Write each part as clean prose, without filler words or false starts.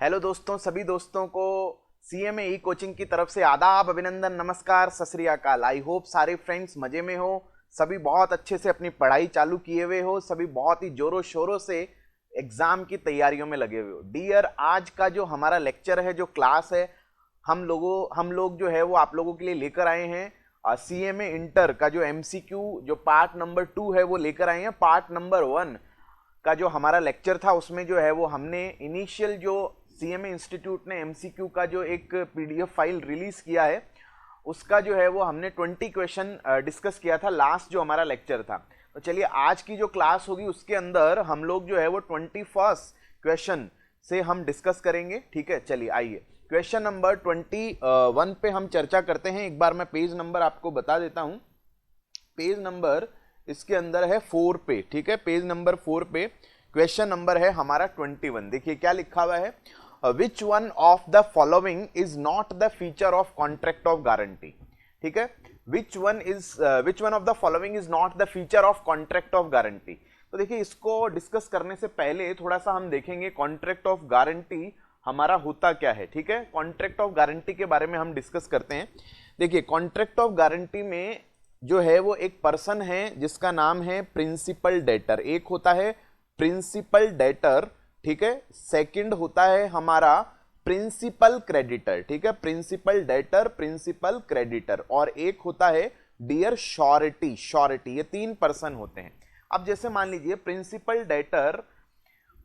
Hello दोस्तों, सभी दोस्तों को सीएमए ई कोचिंग की तरफ से आदाब, अभिनंदन, नमस्कार, सत श्री अकाल। आई होप सारे फ्रेंड्स मजे में हो, सभी बहुत अच्छे से अपनी पढ़ाई चालू किए हुए हो, सभी बहुत ही जोरों शोरों से एग्जाम की तैयारियों में लगे हुए हो। डियर, आज का जो हमारा लेक्चर है, जो क्लास है, हम लोग जो है वो आप लोगों के लिए लेकर आए हैं सीएमए इंटर का जो एमसीक्यू जो पार्ट नंबर 2 है वो लेकर आए हैं। पार्ट नंबर 1 का जो हमारा लेक्चर था उसमें जो है वो हमने इनिशियल जो सीएमए इंस्टीट्यूट ने एमसीक्यू का जो एक पीडीएफ फाइल रिलीज किया है उसका जो है वो हमने 20 क्वेश्चन डिस्कस किया था लास्ट जो हमारा लेक्चर था। तो चलिए आज की जो क्लास होगी उसके अंदर हम लोग जो है वो 21 क्वेश्चन से हम डिस्कस करेंगे। ठीक है, चलिए आइए क्वेश्चन नंबर 21 पे हम चर्चा करते हैं। एक बार मैं पेज नंबर आपको बता देता हूं। पेज नंबर इसके अंदर है 4 पे। ठीक है, पेज नंबर 4 पे क्वेश्चन नंबर है हमारा 21। देखिए क्या लिखा हुआ है, विच one of the following is not the feature of contract of guarantee. ठीक है, विच one of the following is not the feature of contract of guarantee. तो देखिए इसको डिस्कस करने से पहले थोड़ा सा हम देखेंगे कॉन्ट्रैक्ट ऑफ गारंटी हमारा होता क्या है। ठीक है, कॉन्ट्रैक्ट ऑफ गारंटी के बारे में हम डिस्कस करते हैं। देखिए कॉन्ट्रैक्ट ऑफ गारंटी में जो है वो एक पर्सन है जिसका नाम है प्रिंसिपल डेटर। एक होता है प्रिंसिपल डेटर, ठीक है, सेकंड होता है हमारा प्रिंसिपल क्रेडिटर। ठीक है, प्रिंसिपल डेटर, प्रिंसिपल क्रेडिटर, और एक होता है डियर श्योरिटी। श्योरिटी, ये 3 पर्सन होते हैं। अब जैसे मान लीजिए प्रिंसिपल डेटर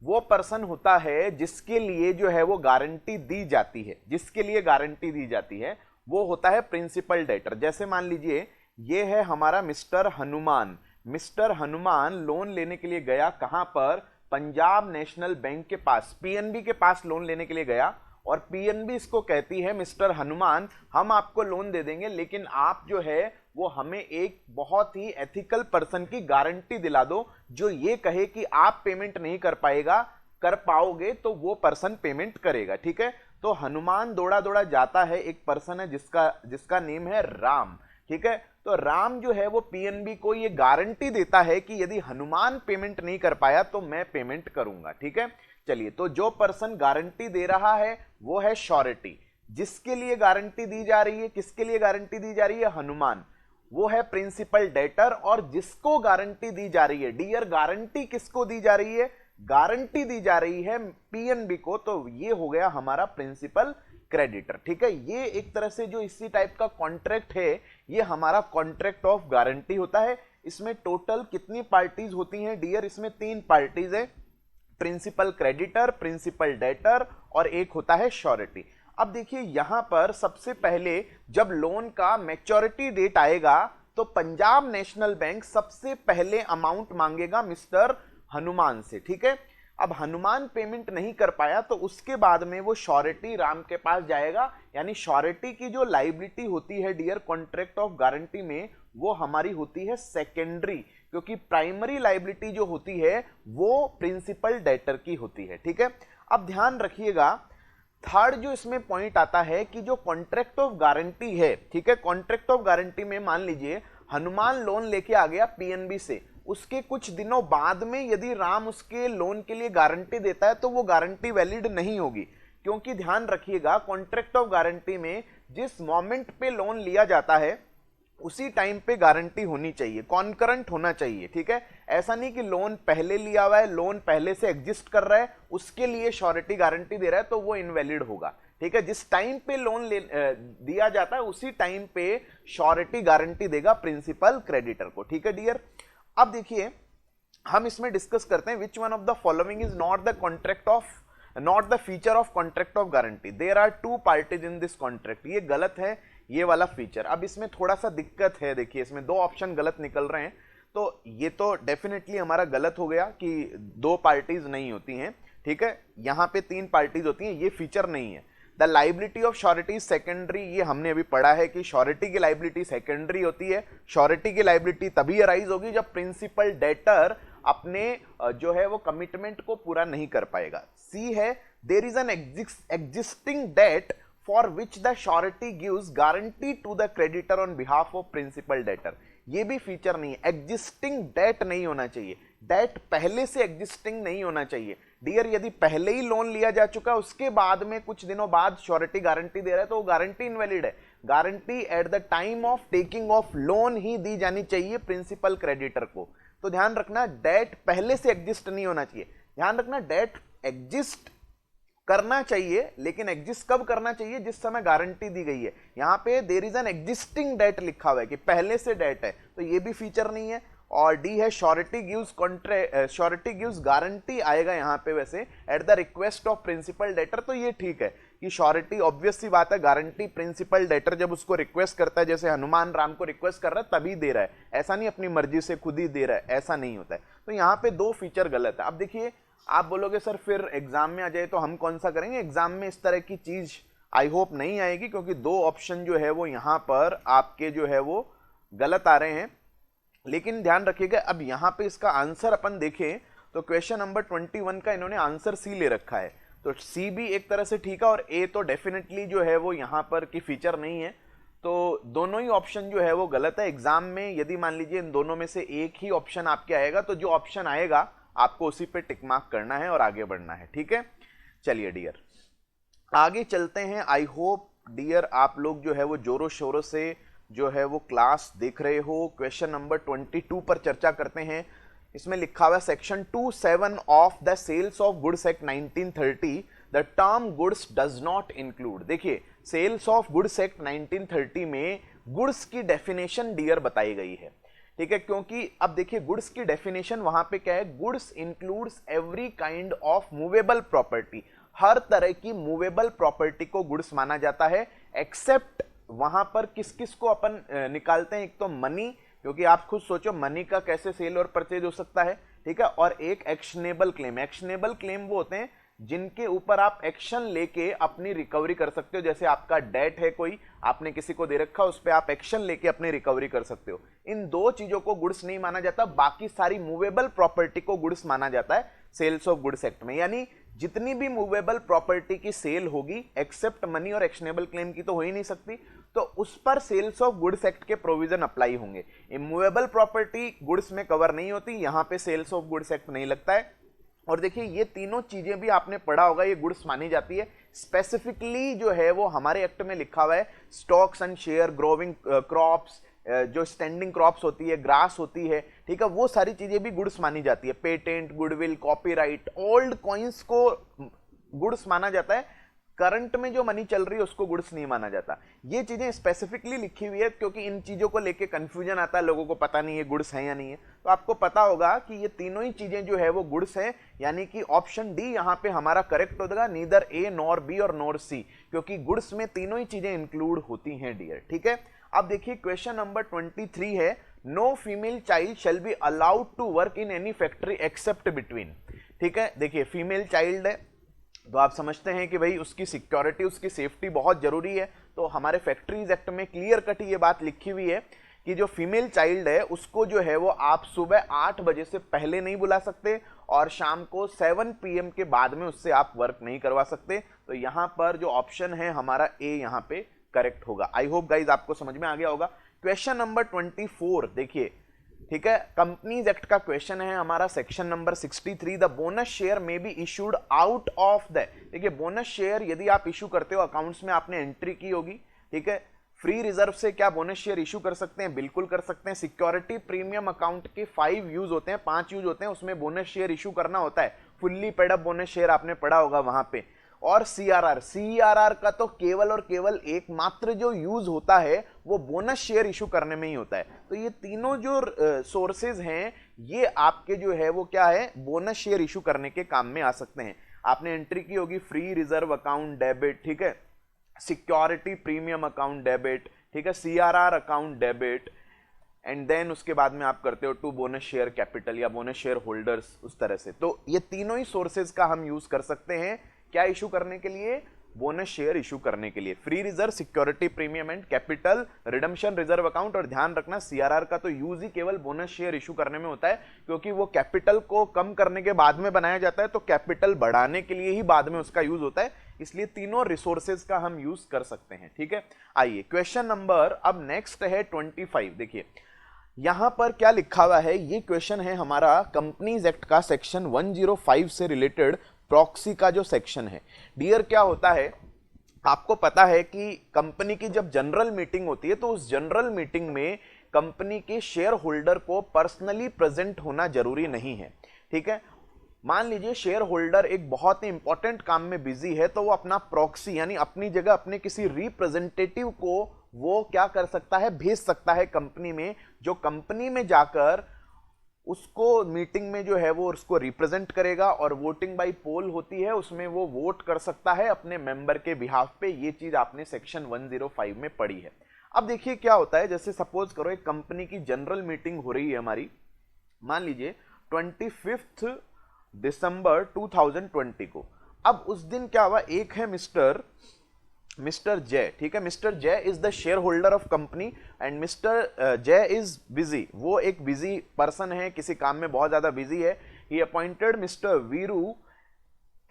वो पर्सन होता है जिसके लिए जो है वो गारंटी दी जाती है, जिसके लिए गारंटी दी जाती है वो होता है प्रिंसिपल डेटर। जैसे मान लीजिए ये है हमारा mister Hanuman. Mister Hanuman loan लेने के लिए गया कहां पर, पंजाब नेशनल बैंक के पास, पीएनबी के पास लोन लेने के लिए गया, और पीएनबी इसको कहती है मिस्टर हनुमान हम आपको लोन दे देंगे लेकिन आप जो है वो हमें एक बहुत ही एथिकल पर्सन की गारंटी दिला दो जो ये कहे कि आप पेमेंट नहीं कर पाओगे तो वो पर्सन पेमेंट करेगा। ठीक है, तो हनुमान दौड़ा दौड़ा जाता है, एक पर्सन है जिसका नेम है राम। ठीक है, तो राम जो है वो पीएनबी को ये गारंटी देता है कि यदि हनुमान पेमेंट नहीं कर पाया तो मैं पेमेंट करूंगा। ठीक है, चलिए तो जो पर्सन गारंटी दे रहा है वो है श्योरिटी। जिसके लिए गारंटी दी जा रही है, किसके लिए गारंटी दी जा रही है, हनुमान, वो है प्रिंसिपल डेटर। और जिसको गारंटी दी जा रही है, डियर गारंटी किसको दी जा रही है, गारंटी दी जा रही है पीएनबी को, तो ये हो गया हमारा प्रिंसिपल क्रेडिटर। ठीक है, ये एक तरह से जो इसी टाइप का कॉन्ट्रैक्ट है ये हमारा कॉन्ट्रैक्ट ऑफ गारंटी होता है। इसमें टोटल कितनी पार्टीज होती हैं डियर, इसमें 3 पार्टीज है, प्रिंसिपल क्रेडिटर, प्रिंसिपल डेटर और एक होता है श्योरिटी। अब देखिए यहां पर सबसे पहले जब लोन का मैच्योरिटी डेट आएगा तो पंजाब नेशनल बैंक सबसे पहले अमाउंट मांगेगा मिस्टर हनुमान से। ठीक है, अब हनुमान पेमेंट नहीं कर पाया तो उसके बाद में वो श्योरिटी राम के पास जाएगा, यानी श्योरिटी की जो लाइबिलिटी होती है डियर कॉन्ट्रैक्ट ऑफ गारंटी में वो हमारी होती है सेकेंडरी, क्योंकि प्राइमरी लाइबिलिटी जो होती है वो प्रिंसिपल डेटर की होती है। ठीक है, अब ध्यान रखिएगा थर्ड जो इसमें पॉइंट आता है कि जो कॉन्ट्रैक्ट ऑफ गारंटी है, ठीक है, कॉन्ट्रैक्ट ऑफ गारंटी में मान लीजिए हनुमान लोन लेके आ गया पीएनबी से, उसके कुछ दिनों बाद में यदि राम उसके लोन के लिए गारंटी देता है तो वो गारंटी वैलिड नहीं होगी, क्योंकि ध्यान रखिएगा कॉन्ट्रैक्ट ऑफ गारंटी में जिस मोमेंट पे लोन लिया जाता है उसी टाइम पे गारंटी होनी चाहिए, कॉन्करेंट होना चाहिए। ठीक है, ऐसा नहीं कि लोन पहले लिया हुआ है, लोन पहले से एग्जिस्ट कर रहा है, उसके लिए श्योरिटी गारंटी दे रहा है तो वो इनवैलिड होगा। ठीक है, जिस टाइम पे लोन दिया जाता है उसी टाइम पे श्योरिटी गारंटी देगा प्रिंसिपल क्रेडिटर को। ठीक है डियर, अब देखिए हम इसमें डिस्कस करते हैं which one of the following is not the feature of contract of guarantee. There are 2 parties in this contract. ये गलत है ये वाला फीचर। अब इसमें थोड़ा सा दिक्कत है, देखिए इसमें 2 ऑप्शन गलत निकल रहे हैं, तो ये तो डेफिनेटली हमारा गलत हो गया कि 2 पार्टीज नहीं होती हैं। ठीक है, यहां पे 3 पार्टीज होती हैं, ये फीचर नहीं है। The liability of surety secondary, ये हमने अभी पढ़ा है कि श्योरिटी की लाइबिलिटी सेकेंडरी होती है। श्योरिटी की लाइबिलिटी तभी अराइज होगी जब प्रिंसिपल डेटर अपने जो है वो कमिटमेंट को पूरा नहीं कर पाएगा। सी है there is an existing debt for which the surety gives guarantee to the creditor on behalf of principal debtor। ये भी फीचर नहीं है, एग्जिस्टिंग डेट नहीं होना चाहिए। डेट पहले से एग्जिस्टिंग नहीं होना चाहिए डियर। यदि पहले ही लोन लिया जा चुका है, उसके बाद में कुछ दिनों बाद श्योरिटी गारंटी दे रहा है, तो वो गारंटी इनवैलिड है। Guarantee at the time of taking of loan ही दी जानी चाहिए प्रिंसिपल क्रेडिटर को। तो ध्यान रखना, डेट पहले से एग्जिस्ट नहीं होना चाहिए। ध्यान रखना, डेट एग्जिस्ट करना चाहिए, लेकिन एग्जिस्ट कब करना चाहिए? जिस समय गारंटी दी गई है। यहां पे there is an existing debt लिखा हुआ है कि पहले से डेट है, तो ये भी फीचर नहीं है। और डी है श्योरिटी गिव्स गारंटी आएगा यहां पे वैसे at the request of principal debtor, तो ये ठीक है कि श्योरिटी ऑब्वियस सी बात है, गारंटी प्रिंसिपल डेटर जब उसको रिक्वेस्ट करता है, जैसे हनुमान राम को रिक्वेस्ट कर रहा है तभी दे रहा है, ऐसा नहीं अपनी मर्जी से खुद ही दे रहा है, ऐसा नहीं होता है। तो यहाँ पे दो फीचर गलत है। अब देखिए, आप बोलोगे सर फिर एग्जाम में आ जाए तो हम कौन सा करेंगे? एग्जाम में इस तरह की चीज आई होप नहीं आएगी, क्योंकि दो ऑप्शन जो है वो यहां पर आपके जो है वो गलत आ रहे हैं। लेकिन ध्यान रखिएगा, अब यहां पे इसका आंसर अपन देखें तो क्वेश्चन नंबर 21 का इन्होंने आंसर सी ले रखा है, तो सी भी एक तरह से ठीक है और ए तो डेफिनेटली जो है वो यहां पर की फीचर नहीं है। तो दोनों ही ऑप्शन जो है वो गलत है। एग्जाम में यदि मान लीजिए इन दोनों में से एक ही ऑप्शन आपके आएगा, तो जो ऑप्शन आएगा आपको उसी पे टिक मार्क करना है और आगे बढ़ना है, ठीक है। चलिए डियर, आगे चलते हैं। आई होप डियर आप लोग जो है वो जोरों शोरों से जो है वो क्लास देख रहे हो। क्वेश्चन नंबर 22 पर चर्चा करते हैं। इसमें लिखा हुआ section 27 of the sales of goods act 1930, the term goods does not include. देखिए, सेल्स ऑफ गुड्स एक्ट 1930 में गुड्स की डेफिनेशन डियर बताई गई है, ठीक है। क्योंकि अब देखिए, गुड्स की डेफिनेशन वहां पे क्या है? Goods includes every kind of movable property. हर तरह की मूवेबल प्रॉपर्टी को गुड्स माना जाता है, एक्सेप्ट वहां पर किस किस को अपन निकालते हैं? एक तो मनी, क्योंकि आप खुद सोचो मनी का कैसे सेल और परचेज हो सकता है, ठीक है। और एक एक्शनेबल क्लेम। एक्शनेबल क्लेम वो होते हैं जिनके ऊपर आप एक्शन लेके अपनी रिकवरी कर सकते हो। जैसे आपका डेट है, कोई आपने किसी को दे रखा, उस पर आप एक्शन लेके अपनी रिकवरी कर सकते हो। इन दो चीजों को गुड्स नहीं माना जाता, बाकी सारी मूवेबल प्रॉपर्टी को गुड्स माना जाता है सेल्स ऑफ गुड्स एक्ट में। यानी जितनी भी मूवेबल प्रॉपर्टी की सेल होगी, एक्सेप्ट मनी और एक्शनेबल क्लेम की तो हो ही नहीं सकती, तो उस पर सेल्स ऑफ गुड्स एक्ट के प्रोविजन अप्लाई होंगे। इमूवेबल प्रॉपर्टी गुड्स में कवर नहीं होती, यहां पे सेल्स ऑफ गुड्स एक्ट नहीं लगता है। और देखिए, ये तीनों चीजें भी आपने पढ़ा होगा, ये गुड्स मानी जाती है। स्पेसिफिकली जो है वो हमारे एक्ट में लिखा हुआ है, stocks and share, growing crops, जो स्टैंडिंग क्रॉप्स होती है, ग्रास होती है, ठीक है, वो सारी चीजें भी गुड्स मानी जाती है। Patent, goodwill, copyright, old coins को गुड्स माना जाता है। करंट में जो मनी चल रही है उसको गुड्स नहीं माना जाता। ये चीजें स्पेसिफिकली लिखी हुई है, क्योंकि इन चीजों को लेके कंफ्यूजन आता है, लोगों को पता नहीं है गुड्स है या नहीं है। तो आपको पता होगा कि ये तीनों ही चीजें जो है वो गुड्स है, यानी कि ऑप्शन डी यहां पे हमारा करेक्ट होगा, नीदर ए नॉर बी और नॉर सी, क्योंकि गुड्स में तीनों ही चीजें इंक्लूड होती हैं डियर, ठीक है। अब देखिए, क्वेश्चन नंबर 23 है, no female child shall be allowed to work in any factory except between, ठीक है। देखिए, फीमेल चाइल्ड है तो आप समझते हैं कि भाई उसकी सिक्योरिटी, उसकी सेफ्टी बहुत जरूरी है। तो हमारे फैक्ट्रीज एक्ट में क्लियर कट ये बात लिखी हुई है कि जो फीमेल चाइल्ड है उसको जो है वो आप सुबह 8 बजे से पहले नहीं बुला सकते और शाम को 7 PM के बाद में उससे आप वर्क नहीं करवा सकते। तो यहां पर जो ऑप्शन है हमारा ए यहां पे करेक्ट होगा। आई होप गाइज आपको समझ में आ गया होगा। क्वेश्चन नंबर 24 देखिए, ठीक है, कंपनीज एक्ट का क्वेश्चन है हमारा, section number 63, the bonus share may be issued out of the. देखिए, बोनस शेयर यदि आप इशू करते हो, अकाउंट्स में आपने एंट्री की होगी, ठीक है। फ्री रिजर्व से क्या बोनस शेयर इशू कर सकते हैं? बिल्कुल कर सकते हैं। सिक्योरिटी प्रीमियम अकाउंट के 5 यूज होते हैं, 5 यूज होते हैं, उसमें बोनस शेयर इशू करना होता है। Fully paid up bonus share आपने पढ़ा होगा वहां पे। और सीआरआर का तो केवल और केवल एकमात्र जो यूज होता है वो बोनस शेयर इशू करने में ही होता है। तो ये तीनों जो सोर्सेज हैं ये आपके जो है वो क्या है, बोनस शेयर इशू करने के काम में आ सकते हैं। आपने एंट्री की होगी फ्री रिजर्व अकाउंट डेबिट, ठीक है, सिक्योरिटी प्रीमियम अकाउंट डेबिट, ठीक है, CRR account debit, and then उसके बाद में आप करते हो टू बोनस शेयर कैपिटल या बोनस शेयर होल्डर्स, उस तरह से। तो ये तीनों ही सोर्सेज का हम यूज कर सकते हैं क्या इशू करने के लिए? बोनस शेयर इशू करने के लिए। Free reserve, security premium and capital, redemption reserve account. और ध्यान रखना, सीआरआर का तो यूज ही केवल बोनस शेयर इशू करने में होता है, क्योंकि वो कैपिटल को कम करने के बाद में बनाया जाता है, तो कैपिटल बढ़ाने के लिए ही बाद में उसका यूज होता है। इसलिए तीनों रिसोर्सेज का हम यूज कर सकते हैं, ठीक है। आइए क्वेश्चन नंबर अब नेक्स्ट है 25। देखिए, यहां पर क्या लिखा हुआ है, ये क्वेश्चन है हमारा कंपनीज एक्ट का सेक्शन 105 से रिलेटेड प्रॉक्सी का जो सेक्शन है। डियर क्या होता है, आपको पता है कि कंपनी की जब जनरल मीटिंग होती है तो उस जनरल मीटिंग में कंपनी के शेयर होल्डर को पर्सनली प्रेजेंट होना जरूरी नहीं है। ठीक है, मान लीजिए शेयर होल्डर एक बहुत ही इंपॉर्टेंट काम में बिजी है, तो वो अपना प्रॉक्सी यानी अपनी जगह अपने किसी रिप्रेजेंटेटिव को वो क्या कर सकता है, भेज सकता है कंपनी में, जो कंपनी में जाकर उसको मीटिंग में जो है वो उसको रिप्रेजेंट करेगा और वोटिंग बाय पोल होती है, उसमें वो वोट कर सकता है अपने मेंबर के बिहाफ पे। ये चीज आपने सेक्शन 105 में पढ़ी है। अब देखिए क्या होता है, जैसे सपोज करो एक कंपनी की जनरल मीटिंग हो रही है हमारी, मान लीजिए 25 दिसंबर 2020 को। अब उस दिन क्या हुआ, एक है मिस्टर जय। ठीक है, मिस्टर जय is the share holder of company and mister जय इज बिजी, वो एक बिजी पर्सन है, किसी काम में बहुत ज्यादा बिजी है। He appointed Mr Veeru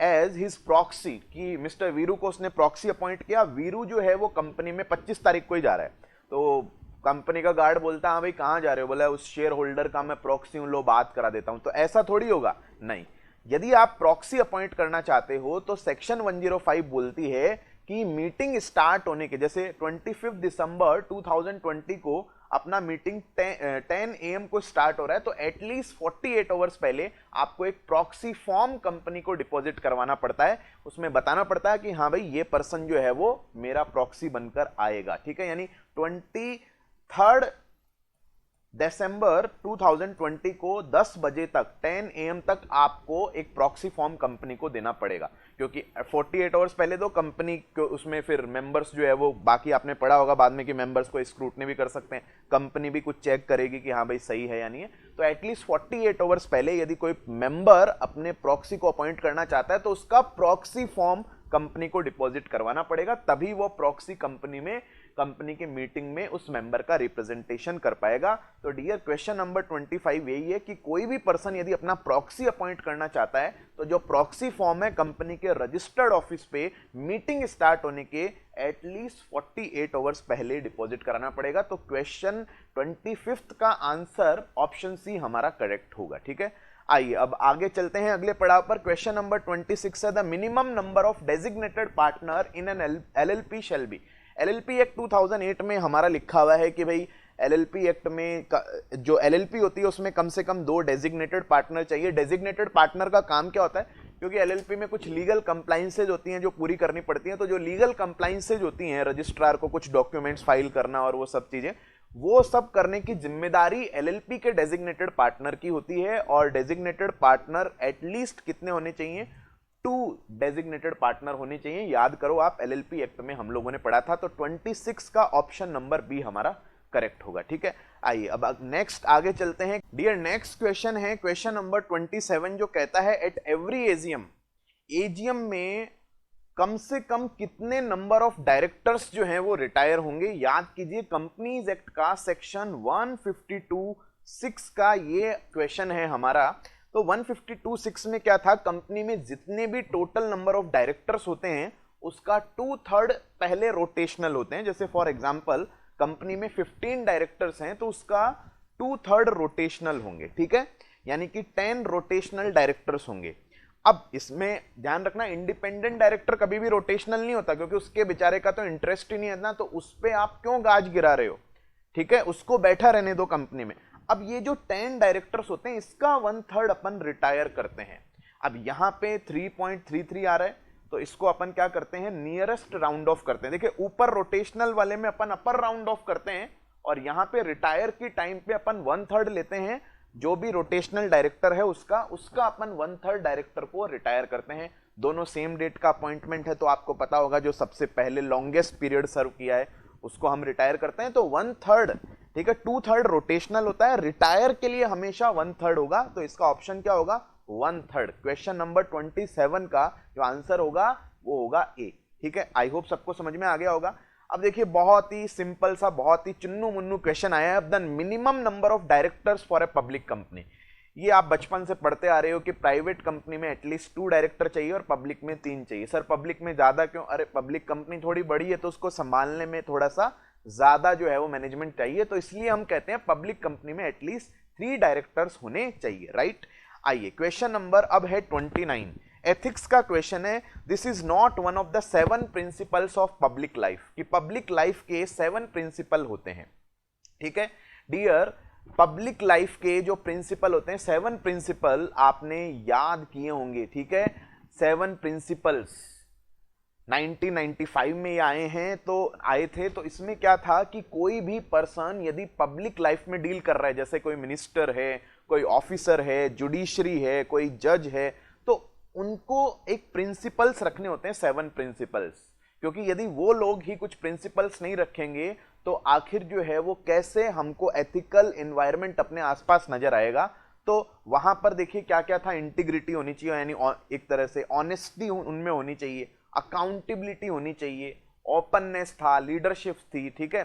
as his proxy, कि मिस्टर वीरू को उसने प्रॉक्सी अपॉइंट किया। वीरू जो है वो कंपनी में 25 तारीख को ही जा रहा है, तो कंपनी का गार्ड बोलता है हाँ भाई कहाँ जा रहे हो, बोला उस शेयर होल्डर का मैं प्रॉक्सी हूं, लो बात करा देता हूं। तो ऐसा थोड़ी होगा, नहीं। यदि आप प्रॉक्सी अपॉइंट करना चाहते हो तो सेक्शन 105 बोलती है कि मीटिंग स्टार्ट होने के, जैसे 25 दिसंबर 2020 को अपना मीटिंग 10 AM को स्टार्ट हो रहा है, तो एटलीस्ट 48 आवर्स पहले आपको एक प्रॉक्सी फॉर्म कंपनी को डिपॉजिट करवाना पड़ता है। उसमें बताना पड़ता है कि हाँ भाई ये पर्सन जो है वो मेरा प्रॉक्सी बनकर आएगा। ठीक है, यानी 23 दिसंबर 2020 को 10 बजे तक 10 AM तक आपको एक प्रॉक्सी फॉर्म कंपनी को देना पड़ेगा, क्योंकि 48 आवर्स पहले तो कंपनी को उसमें फिर मेंबर्स जो है वो, बाकी आपने पढ़ा होगा बाद में कि मेंबर्स को स्क्रूटनी भी कर सकते हैं, कंपनी भी कुछ चेक करेगी कि हाँ भाई सही है या नहीं है। तो एटलीस्ट 48 आवर्स पहले यदि कोई मेंबर अपने प्रॉक्सी को अपॉइंट करना चाहता है तो उसका प्रॉक्सी फॉर्म कंपनी को डिपॉजिट करवाना पड़ेगा, तभी वो प्रॉक्सी कंपनी में, कंपनी के मीटिंग में उस मेंबर का रिप्रेजेंटेशन कर पाएगा। तो डियर क्वेश्चन नंबर 25 यही है कि कोई भी पर्सन यदि अपना प्रॉक्सी अपॉइंट करना चाहता है तो जो प्रॉक्सी फॉर्म है कंपनी के रजिस्टर्ड ऑफिस पे मीटिंग स्टार्ट होने के एटलीस्ट 48 आवर्स पहले डिपॉजिट कराना पड़ेगा। तो क्वेश्चन 25 का आंसर ऑप्शन सी हमारा करेक्ट होगा। ठीक है, आइए अब आगे चलते हैं अगले पड़ाव पर। क्वेश्चन नंबर 26 है, the minimum number of designated partner in an LLP shall be. LLP act 2008 में हमारा लिखा हुआ है कि भाई एलएलपी एक्ट में जो एलएलपी होती है उसमें कम से कम 2 डेजिग्नेटेड पार्टनर चाहिए। डेजिग्नेटेड पार्टनर का काम क्या होता है, क्योंकि एलएलपी में कुछ लीगल कंप्लाइंसेज होती हैं जो पूरी करनी पड़ती हैं, तो जो लीगल कंप्लाइंसेज होती हैं, रजिस्ट्रार को कुछ डॉक्यूमेंट्स फाइल करना और वो सब चीजें, वो सब करने की जिम्मेदारी एलएलपी के डेजिग्नेटेड पार्टनर की होती है। और डेजिग्नेटेड पार्टनर एटलीस्ट कितने होने चाहिए, 2 डेजिग्नेटेड पार्टनर होने चाहिए। याद करो आप, एलएलपी एक्ट में हम लोगों ने पढ़ा था। तो 26 का ऑप्शन नंबर बी हमारा करेक्ट होगा। ठीक है, आइए अब नेक्स्ट आगे चलते हैं। डियर नेक्स्ट क्वेश्चन है क्वेश्चन नंबर 27, जो कहता है एट एवरी एजीएम में कम से कम कितने नंबर ऑफ डायरेक्टर्स जो हैं वो रिटायर होंगे। याद कीजिए कंपनीज एक्ट का सेक्शन 152(6) का ये क्वेश्चन है हमारा। तो 152(6) में क्या था, कंपनी में जितने भी टोटल नंबर ऑफ डायरेक्टर्स होते हैं उसका 2/3 पहले रोटेशनल होते हैं। जैसे फॉर एग्जांपल कंपनी में 15 डायरेक्टर्स हैं तो उसका 2/3 रोटेशनल होंगे। ठीक है, यानी कि 10 रोटेशनल डायरेक्टर्स होंगे। अब इसमें ध्यान रखना, इंडिपेंडेंट डायरेक्टर कभी भी रोटेशनल नहीं होता, क्योंकि उसके बेचारे का तो इंटरेस्ट ही नहीं है ना, तो उस पे आप क्यों गाज गिरा रहे हो। ठीक है, उसको बैठा रहने दो कंपनी में। अब ये जो 10 डायरेक्टर्स होते हैं इसका 1/3 अपन रिटायर करते हैं। अब यहां पे 3.33 आ रहा है, तो इसको अपन क्या करते हैं, नियरेस्ट राउंड ऑफ करते हैं। देखिए ऊपर रोटेशनल वाले में अपन अपर राउंड ऑफ करते हैं और यहां पे रिटायर की टाइम पे अपन 1/3 लेते हैं। जो भी रोटेशनल डायरेक्टर है उसका अपन 1/3 डायरेक्टर को रिटायर करते हैं। दोनों सेम डेट का अपॉइंटमेंट है, तो आपको पता होगा जो सबसे पहले लॉन्गेस्ट पीरियड सर्व किया है उसको हम रिटायर करते हैं। तो 1/3, ठीक है, 2/3 रोटेशनल होता है, रिटायर के लिए हमेशा 1/3 होगा। तो इसका ऑप्शन क्या होगा, 1/3। क्वेश्चन नंबर 27 का जो आंसर होगा वो होगा ए। ठीक है, आई होप सबको समझ में आ गया होगा। अब देखिए बहुत ही सिंपल सा, बहुत ही चुन्नू मुन्नू क्वेश्चन आया है। अब the minimum number of directors for a public company. ये आप बचपन से पढ़ते आ रहे हो कि प्राइवेट कंपनी में एटलीस्ट 2 डायरेक्टर चाहिए और पब्लिक में 3 चाहिए। सर पब्लिक में ज्यादा क्यों, अरे पब्लिक कंपनी थोड़ी बड़ी है तो उसको संभालने में थोड़ा सा ज्यादा जो है वो मैनेजमेंट चाहिए, तो इसलिए हम कहते हैं पब्लिक कंपनी में एटलीस्ट 3 डायरेक्टर्स होने चाहिए, राइट। आइए क्वेश्चन नंबर अब है 29, एथिक्स का क्वेश्चन है। This is not one of the 7 principles of public life, कि पब्लिक लाइफ के 7 प्रिंसिपल होते हैं, ठीक है डियर। पब्लिक लाइफ के जो प्रिंसिपल होते हैं, 7 प्रिंसिपल आपने याद किए होंगे, ठीक है। 7 प्रिंसिपल्स 1995 में ये आए थे। तो इसमें क्या था कि कोई भी पर्सन यदि पब्लिक लाइफ में डील कर रहा है, जैसे कोई मिनिस्टर है, कोई ऑफिसर है, जुडिशरी है, कोई जज है, तो उनको एक प्रिंसिपल्स रखने होते हैं, 7 प्रिंसिपल्स। क्योंकि यदि वो लोग ही कुछ प्रिंसिपल्स नहीं रखेंगे तो आखिर जो है वो कैसे हमको एथिकल एनवायरनमेंट अपने आसपास नजर आएगा। तो वहां पर देखिए क्या क्या था, इंटीग्रिटी होनी चाहिए, यानी एक तरह से ऑनेस्टी उनमें होनी चाहिए, अकाउंटेबिलिटी होनी चाहिए, ओपननेस था, लीडरशिप थी, ठीक है,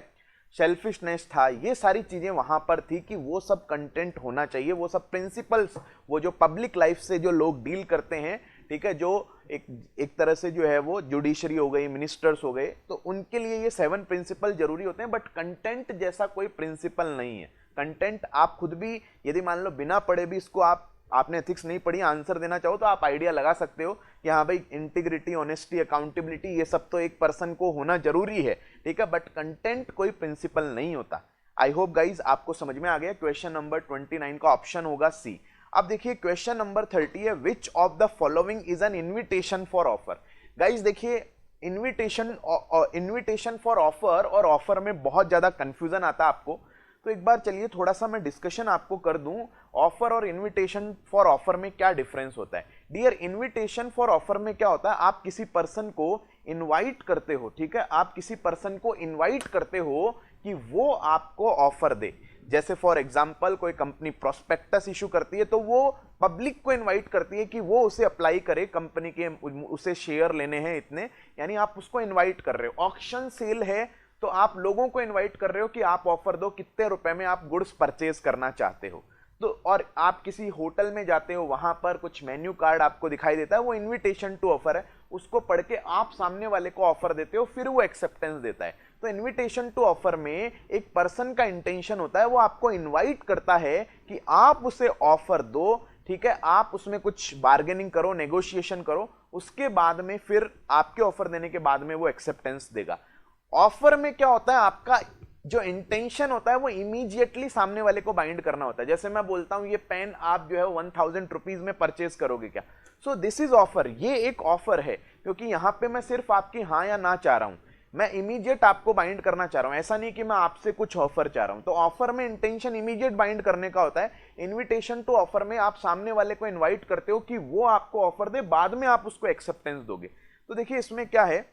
सेल्फिशनेस था, ये सारी चीजें वहां पर थी कि वो सब कंटेंट होना चाहिए, वो सब प्रिंसिपल्स, वो जो पब्लिक लाइफ से जो लोग डील करते हैं, ठीक है, जो एक तरह से जो है वो जुडिशरी हो गई, मिनिस्टर्स हो गए, तो उनके लिए ये 7 प्रिंसिपल जरूरी होते हैं। बट कंटेंट जैसा कोई प्रिंसिपल नहीं है। कंटेंट आप खुद भी यदि मान लो बिना पढ़े भी इसको आपने एथिक्स नहीं पढ़ी, आंसर देना चाहो तो आप आइडिया लगा सकते हो कि हाँ भाई इंटीग्रिटी, ऑनेस्टी, अकाउंटेबिलिटी, ये सब तो एक पर्सन को होना जरूरी है, ठीक है, बट कंटेंट कोई प्रिंसिपल नहीं होता। आई होप गाइज आपको समझ में आ गया। क्वेश्चन नंबर 29 का ऑप्शन होगा सी। अब देखिए क्वेश्चन नंबर 30 है, which of the following is an invitation for offer. Guys देखिए इन्विटेशन फॉर ऑफर और ऑफर में बहुत ज्यादा कंफ्यूजन आता है आपको, तो एक बार चलिए थोड़ा सा मैं डिस्कशन आपको कर दूं, ऑफर और इनविटेशन फॉर ऑफर में क्या डिफरेंस होता है। डियर, इनविटेशन फॉर ऑफर में क्या होता है, आप किसी पर्सन को इनवाइट करते हो, ठीक है, आप किसी पर्सन को इनवाइट करते हो कि वो आपको ऑफर दे। जैसे फॉर एग्जांपल कोई कंपनी प्रोस्पेक्टस इशू करती है तो वो पब्लिक को इनवाइट करती है कि वो उसे अप्लाई करे, कंपनी के उसे शेयर लेने हैं इतने, यानी आप उसको इनवाइट कर रहे हो। ऑक्शन सेल है तो आप लोगों को इनवाइट कर रहे हो कि आप ऑफर दो, कितने रुपए में आप गुड्स परचेज करना चाहते हो। तो और आप किसी होटल में जाते हो, वहां पर कुछ मेन्यू कार्ड आपको दिखाई देता है, वो इनविटेशन टू ऑफर है, उसको पढ़ के आप सामने वाले को ऑफर देते हो, फिर वो एक्सेप्टेंस देता है। तो इनविटेशन टू ऑफर में एक पर्सन का इंटेंशन होता है, वो आपको इनवाइट करता है कि आप उसे ऑफर दो, ठीक है, आप उसमें कुछ बार्गेनिंग करो, नेगोशिएशन करो, उसके बाद में फिर आपके ऑफर देने के बाद में वो एक्सेप्टेंस देगा। ऑफर में क्या होता है, आपका जो इंटेंशन होता है वो इमीडिएटली सामने वाले को बाइंड करना होता है। जैसे मैं बोलता हूं ये पेन आप जो है 1000 रुपीज में परचेज करोगे क्या, सो दिस इज ऑफर, ये एक ऑफर है, क्योंकि यहां पे मैं सिर्फ आपकी हाँ या ना चाह रहा हूं, मैं इमीडिएट आपको बाइंड करना चाह रहा हूं, ऐसा नहीं कि मैं आपसे कुछ ऑफर चाह रहा हूं। तो ऑफर में इंटेंशन इमीडिएट बाइंड करने का होता है। इन्विटेशन टू ऑफर में आप सामने वाले को इन्वाइट करते हो कि वो आपको ऑफर दे, बाद में आप उसको एक्सेप्टेंस दोगे। तो देखिए इसमें क्या है,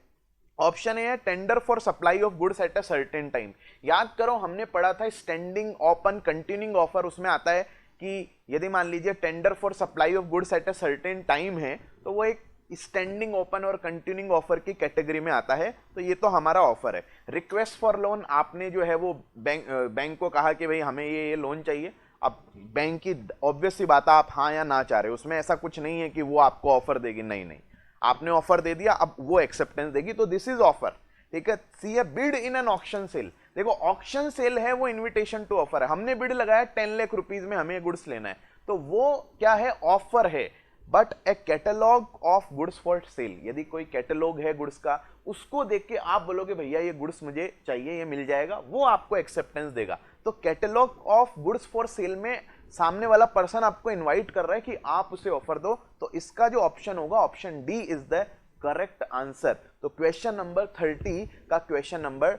ऑप्शन ए है tender for supply of goods at a certain time. याद करो हमने पढ़ा था स्टैंडिंग, ओपन, कंटिन्यूइंग ऑफर, उसमें आता है कि यदि मान लीजिए tender for supply of goods at a certain time है तो वो एक स्टैंडिंग, ओपन और कंटिन्यूइंग ऑफर की कैटेगरी में आता है। तो ये तो हमारा ऑफर है। रिक्वेस्ट फॉर लोन, आपने जो है वो बैंक को कहा कि भाई हमें ये लोन चाहिए, अब बैंक की ऑब्वियस सी बात है आप हाँ या ना चाह रहे हो, उसमें ऐसा कुछ नहीं है कि वो आपको ऑफर देगी, नहीं नहीं, आपने ऑफर दे दिया, अब वो एक्सेप्टेंस देगी, तो दिस इज ऑफर, ठीक है। सी है bid in an auction sale. देखो ऑक्शन सेल है वो इनविटेशन टू ऑफर है, हमने बिड लगाया 10 लाख रुपीज में हमें गुड्स लेना है, तो वो क्या है, ऑफर है। But A catalogue of goods for sale, यदि कोई कैटलॉग है गुड्स का, उसको देख के आप बोलोगे भैया ये गुड्स मुझे चाहिए, ये मिल जाएगा, वो आपको एक्सेप्टेंस देगा। तो catalogue of goods for sale में सामने वाला पर्सन आपको इनवाइट कर रहा है कि आप उसे ऑफर दो, तो इसका जो ऑप्शन होगा option D is the correct answer. तो क्वेश्चन नंबर 30 का क्वेश्चन नंबर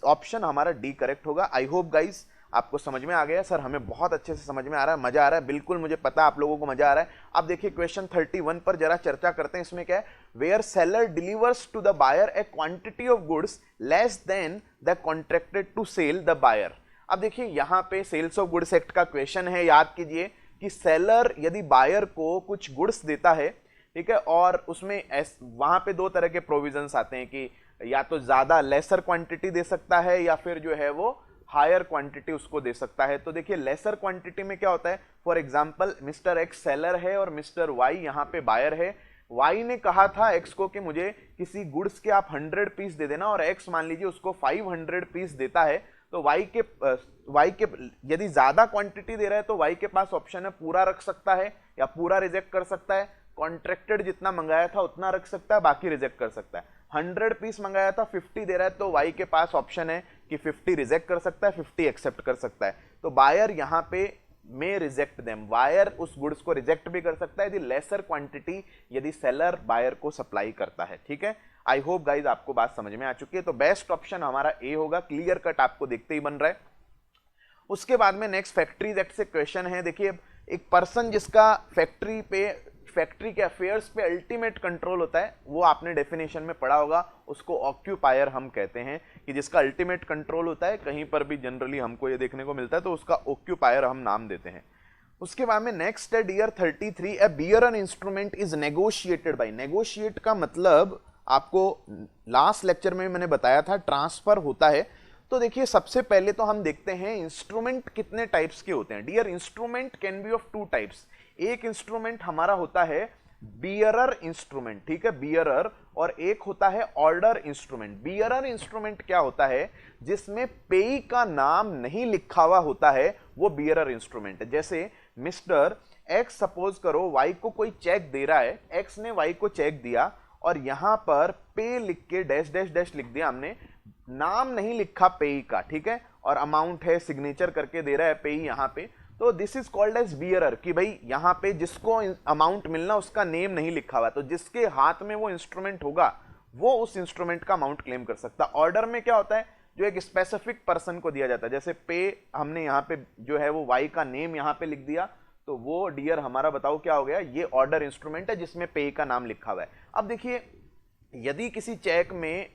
ऑप्शन हमारा डी करेक्ट होगा। आई होप गाइस आपको समझ में आ गया। सर हमें बहुत अच्छे से समझ में आ रहा है, मजा आ रहा है, बिल्कुल मुझे पता है आप लोगों को मजा आ रहा है। अब देखिए क्वेश्चन 31 पर जरा चर्चा करते हैं। इसमें क्या है, where seller delivers to the buyer a quantity of goods less than the contracted to sell the buyer. अब देखिए यहाँ पे सेल्स ऑफ गुड्स एक्ट का क्वेश्चन है। याद कीजिए कि सेलर यदि बायर को कुछ गुड्स देता है, ठीक है, और उसमें वहां पे दो तरह के प्रोविजंस आते हैं कि या तो ज्यादा लेसर क्वांटिटी दे सकता है या फिर जो है वो हायर क्वांटिटी उसको दे सकता है। तो देखिए लेसर क्वांटिटी में क्या होता है, for example mister x seller है और मिस्टर वाई यहाँ पे बायर है। y ने कहा था x को कि मुझे किसी गुड्स के आप 100 पीस दे देना, और x मान लीजिए उसको 500 पीस देता है, तो y के यदि ज्यादा क्वांटिटी दे रहा है तो y के पास ऑप्शन है पूरा रख सकता है या पूरा रिजेक्ट कर सकता है, कॉन्ट्रैक्टेड जितना मंगाया था उतना रख सकता है, बाकी रिजेक्ट कर सकता है। 100 पीस मंगाया था, 50 दे रहा है, तो y के पास ऑप्शन है कि 50 रिजेक्ट कर सकता है, 50 एक्सेप्ट कर सकता है। तो बायर यहां पे में रिजेक्ट देम, बायर उस गुड्स को रिजेक्ट भी कर सकता है यदि लेसर क्वांटिटी यदि सेलर बायर को सप्लाई करता है। ठीक है, आई होप गाइज आपको बात समझ में आ चुकी है। तो बेस्ट ऑप्शन हमारा ए होगा, क्लियर कट आपको देखते ही बन रहा है। उसके बाद में नेक्स्ट फैक्ट्रीज एक्ट से क्वेश्चन है। देखिए, एक पर्सन जिसका फैक्ट्री के अफेयर्स पे अल्टीमेट कंट्रोल होता है, वो आपने डेफिनेशन में पढ़ा होगा, उसको ऑक्यूपायर हम कहते हैं, कि जिसका अल्टीमेट कंट्रोल होता है, कहीं पर भी जनरली हमको ये देखने को मिलता है, तो उसका ऑक्यूपायर हम नाम देते हैं। उसके बाद में नेक्स्ट है dear 33, a bearer instrument is negotiated by. Negotiate का मतलब आपको लास्ट लेक्चर में मैंने बताया था, ट्रांसफर होता है। तो देखिए, सबसे पहले तो हम देखते हैं इंस्ट्रूमेंट कितने टाइप्स के होते हैं। Dear, instrument can be of 2 types. एक इंस्ट्रूमेंट हमारा होता है बियरर इंस्ट्रूमेंट, ठीक है, बियरर, और एक होता है ऑर्डर इंस्ट्रूमेंट। बियरर इंस्ट्रूमेंट क्या होता है, जिसमें पेई का नाम नहीं लिखा हुआ होता है, वो बियरर इंस्ट्रूमेंट है। जैसे मिस्टर एक्स, सपोज करो वाई को कोई चेक दे रहा है, एक्स ने वाई को चेक दिया और यहां पर पे लिख के डैश डैश डैश लिख दिया हमने, नाम नहीं लिखा पेई का, ठीक है, और अमाउंट है, सिग्नेचर करके दे रहा है पेई यहां पे। तो this is called as bearer, कि भाई यहां पे जिसको अमाउंट मिलना उसका नेम नहीं लिखा हुआ, तो जिसके हाथ में वो इंस्ट्रूमेंट होगा वो उस इंस्ट्रूमेंट का अमाउंट क्लेम कर सकता। ऑर्डर में क्या होता है, जो एक स्पेसिफिक पर्सन को दिया जाता है, जैसे पे हमने यहाँ पे जो है वो वाई का नेम यहाँ पे लिख दिया, तो वो डियर हमारा बताओ क्या हो गया, ये ऑर्डर इंस्ट्रूमेंट है जिसमें पे का नाम लिखा हुआ है। अब देखिए, यदि किसी चेक में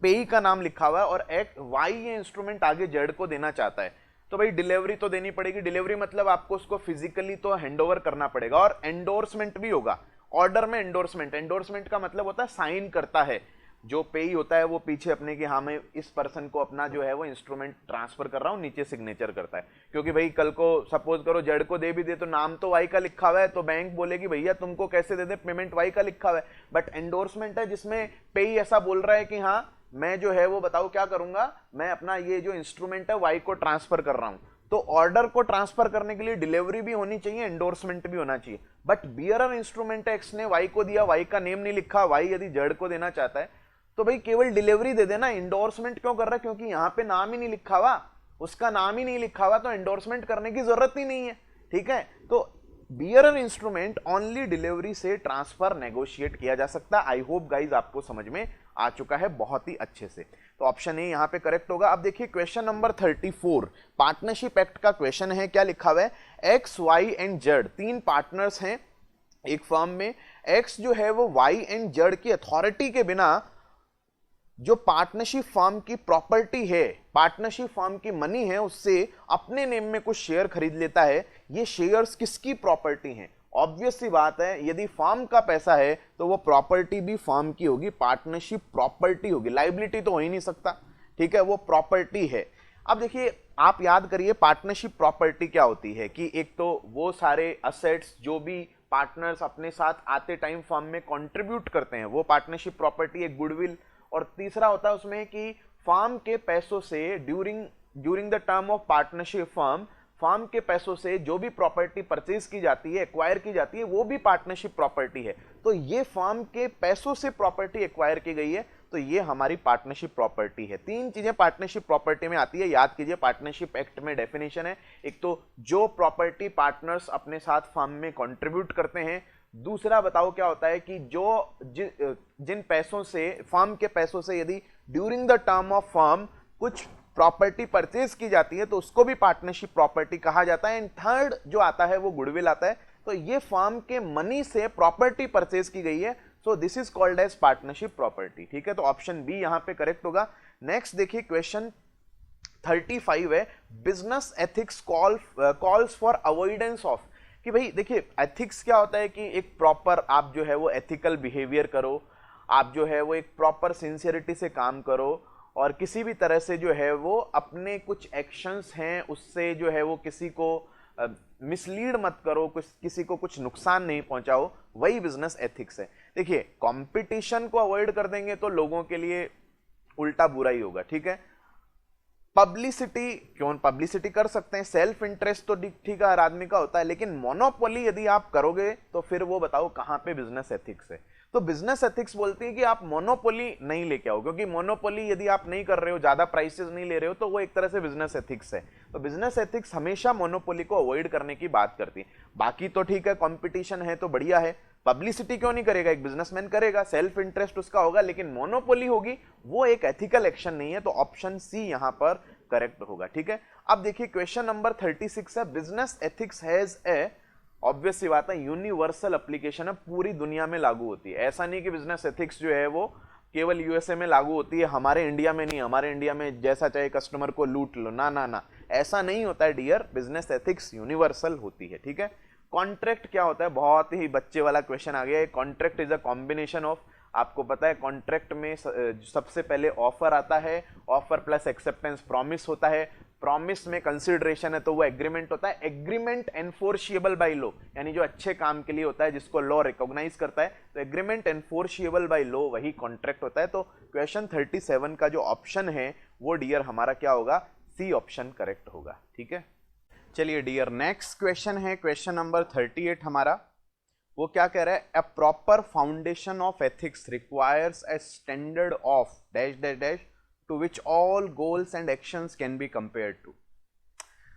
पे का नाम लिखा हुआ है और वाई ये इंस्ट्रूमेंट आगे जेड को देना चाहता है, तो भाई डिलीवरी तो देनी पड़ेगी। डिलीवरी मतलब आपको उसको फिजिकली तो हैंडओवर करना पड़ेगा, और एंडोर्समेंट भी होगा। ऑर्डर में एंडोर्समेंट का मतलब होता है साइन करता है, जो पेई होता है वो पीछे अपने कि हाँ मैं इस पर्सन को अपना जो है वो इंस्ट्रूमेंट ट्रांसफर कर रहा हूं, नीचे सिग्नेचर करता है। क्योंकि भाई कल को सपोज करो जेड को दे भी दे तो नाम तो वाई का लिखा हुआ है, तो बैंक बोलेगी भैया तुमको कैसे दे दे, पेमेंट वाई का लिखा हुआ है। बट एंडोर्समेंट है जिसमें पेई ऐसा बोल रहा है कि हाँ मैं जो है वो बताओ क्या करूंगा, मैं अपना ये जो इंस्ट्रूमेंट है वाई को ट्रांसफर कर रहा हूं। तो ऑर्डर को ट्रांसफर करने के लिए डिलीवरी भी होनी चाहिए, एंडोर्समेंट भी होना चाहिए। बट बियरर इंस्ट्रूमेंट एक्स ने वाई को दिया, वाई का नेम नहीं लिखा, वाई यदि जेड को देना चाहता है तो भाई केवल डिलीवरी दे देना, एंडोर्समेंट क्यों कर रहा है, क्योंकि यहां पे नाम ही नहीं लिखा हुआ, उसका नाम ही नहीं लिखा हुआ, तो एंडोर्समेंट करने की जरूरत ही नहीं है। ठीक है, तो बियरर इंस्ट्रूमेंट ओनली डिलीवरी से ट्रांसफर नेगोशिएट किया जा सकता है। आई होप गाइज आपको समझ में आ चुका है बहुत ही अच्छे से। तो ऑप्शन ए यहां पे करेक्ट होगा। अब देखिए क्वेश्चन नंबर 34, पार्टनरशिप एक्ट का क्वेश्चन है। क्या लिखा हुआ है, X Y and Z 3 partners हैं एक फर्म में। एक्स जो है वो वाई एंड जेड की अथॉरिटी के बिना जो पार्टनरशिप फर्म की प्रॉपर्टी है, पार्टनरशिप फर्म की मनी है, उससे अपने नेम में कुछ शेयर खरीद लेता है। ये शेयर्स किसकी प्रॉपर्टी हैं? ऑब्वियस सी बात है, यदि फर्म का पैसा है तो वो प्रॉपर्टी भी फर्म की होगी, पार्टनरशिप प्रॉपर्टी होगी, लाइबिलिटी तो हो ही नहीं सकता। ठीक है, वो प्रॉपर्टी है। अब देखिए आप याद करिए पार्टनरशिप प्रॉपर्टी क्या होती है, कि एक तो वो सारे असेट्स जो भी पार्टनर्स अपने साथ आते टाइम फर्म में कंट्रीब्यूट करते हैं, वो पार्टनरशिप प्रॉपर्टी, एक गुडविल। और तीसरा होता है उसमें कि फर्म के पैसों से during the term of partnership firm के पैसों से जो भी प्रॉपर्टी परचेज की जाती है, एक्वायर की जाती है, वो भी पार्टनरशिप प्रॉपर्टी है। तो ये फर्म के पैसों से प्रॉपर्टी एक्वायर की गई है, तो ये हमारी पार्टनरशिप प्रॉपर्टी है। 3 चीजें पार्टनरशिप प्रॉपर्टी में आती है, याद कीजिए। पार्टनरशिप एक्ट में डेफिनेशन है, एक तो जो प्रॉपर्टी पार्टनर्स अपने साथ फर्म में कंट्रीब्यूट करते हैं। दूसरा बताओ क्या होता है कि जिन पैसों से, फर्म के पैसों से यदि during the term of firm कुछ प्रॉपर्टी परचेज की जाती है तो उसको भी पार्टनरशिप प्रॉपर्टी कहा जाता है। एंड थर्ड जो आता है वो गुडविल आता है। तो ये फर्म के मनी से प्रॉपर्टी परचेज की गई है, so this is called as partnership property. ठीक है, तो ऑप्शन बी यहां पे करेक्ट होगा। नेक्स्ट देखिए क्वेश्चन 35 है, business ethics calls for avoidance of. कि भाई देखिए एथिक्स क्या होता है कि एक प्रॉपर आप जो है वो एथिकल बिहेवियर करो, आप जो है वो एक प्रॉपर सिंसियरिटी से काम करो, और किसी भी तरह से जो है वो अपने कुछ एक्शंस हैं उससे जो है वो किसी को मिसलीड मत करो, कुछ किसी को कुछ नुकसान नहीं पहुंचाओ, वही बिजनेस एथिक्स है। देखिए कंपटीशन को अवॉइड कर देंगे तो लोगों के लिए उल्टा बुरा ही होगा, ठीक है। पब्लिसिटी, क्यों पब्लिसिटी कर सकते हैं, सेल्फ इंटरेस्ट तो ठीक है हर आदमी का होता है, लेकिन मोनोपोली यदि आप करोगे तो फिर वो बताओ कहां पे बिजनेस एथिक्स है। तो बिजनेस एथिक्स बोलती है कि आप मोनोपोली नहीं लेके आओ, क्योंकि मोनोपोली यदि आप नहीं कर रहे हो, ज्यादा प्राइसेस नहीं ले रहे हो, तो वो एक तरह से बिजनेस एथिक्स है। तो बिजनेस एथिक्स हमेशा मोनोपोली को अवॉइड करने की बात करती है। बाकी तो ठीक है, कंपटीशन है तो बढ़िया है, पब्लिसिटी क्यों नहीं करेगा, एक बिजनेसमैन करेगा, सेल्फ इंटरेस्ट उसका होगा, लेकिन मोनोपोली होगी वो एक एथिकल एक्शन नहीं है। तो ऑप्शन सी यहां पर करेक्ट होगा, ठीक है। अब देखिए क्वेश्चन नंबर 36 है, business ethics has a, obvious सी बात है, यूनिवर्सल एप्लीकेशन है, पूरी दुनिया में लागू होती है। ऐसा नहीं कि बिजनेस एथिक्स जो है वो केवल यूएसए में लागू होती है, हमारे इंडिया में नहीं, हमारे इंडिया में जैसा चाहे कस्टमर को लूट लो, ना ना ना, ऐसा नहीं होता है डियर, बिजनेस एथिक्स यूनिवर्सल होती है, ठीक है। कॉन्ट्रैक्ट क्या होता है, बहुत ही बच्चे वाला क्वेश्चन आ गया है। Contract is a combination of, आपको पता है कॉन्ट्रैक्ट में सबसे पहले ऑफर आता है, ऑफर प्लस एक्सेप्टेंस प्रॉमिस होता है, प्रॉमिस में कंसिडरेशन है तो वो एग्रीमेंट होता है, एग्रीमेंट एनफोर्शिएबल बाय लॉ, यानी जो अच्छे काम के लिए होता है जिसको लॉ रिकॉग्नाइज करता है, तो एग्रीमेंट एनफोर्शिएबल बाय लॉ वही कॉन्ट्रैक्ट होता है। तो क्वेश्चन 37 का जो ऑप्शन है वो डियर हमारा क्या होगा, सी ऑप्शन करेक्ट होगा, ठीक है। चलिए डियर नेक्स्ट क्वेश्चन है, क्वेश्चन नंबर 38 हमारा, वो क्या कह रहा है, a proper foundation of ethics requires a standard of dash dash dash to which all goals and actions can be compared to.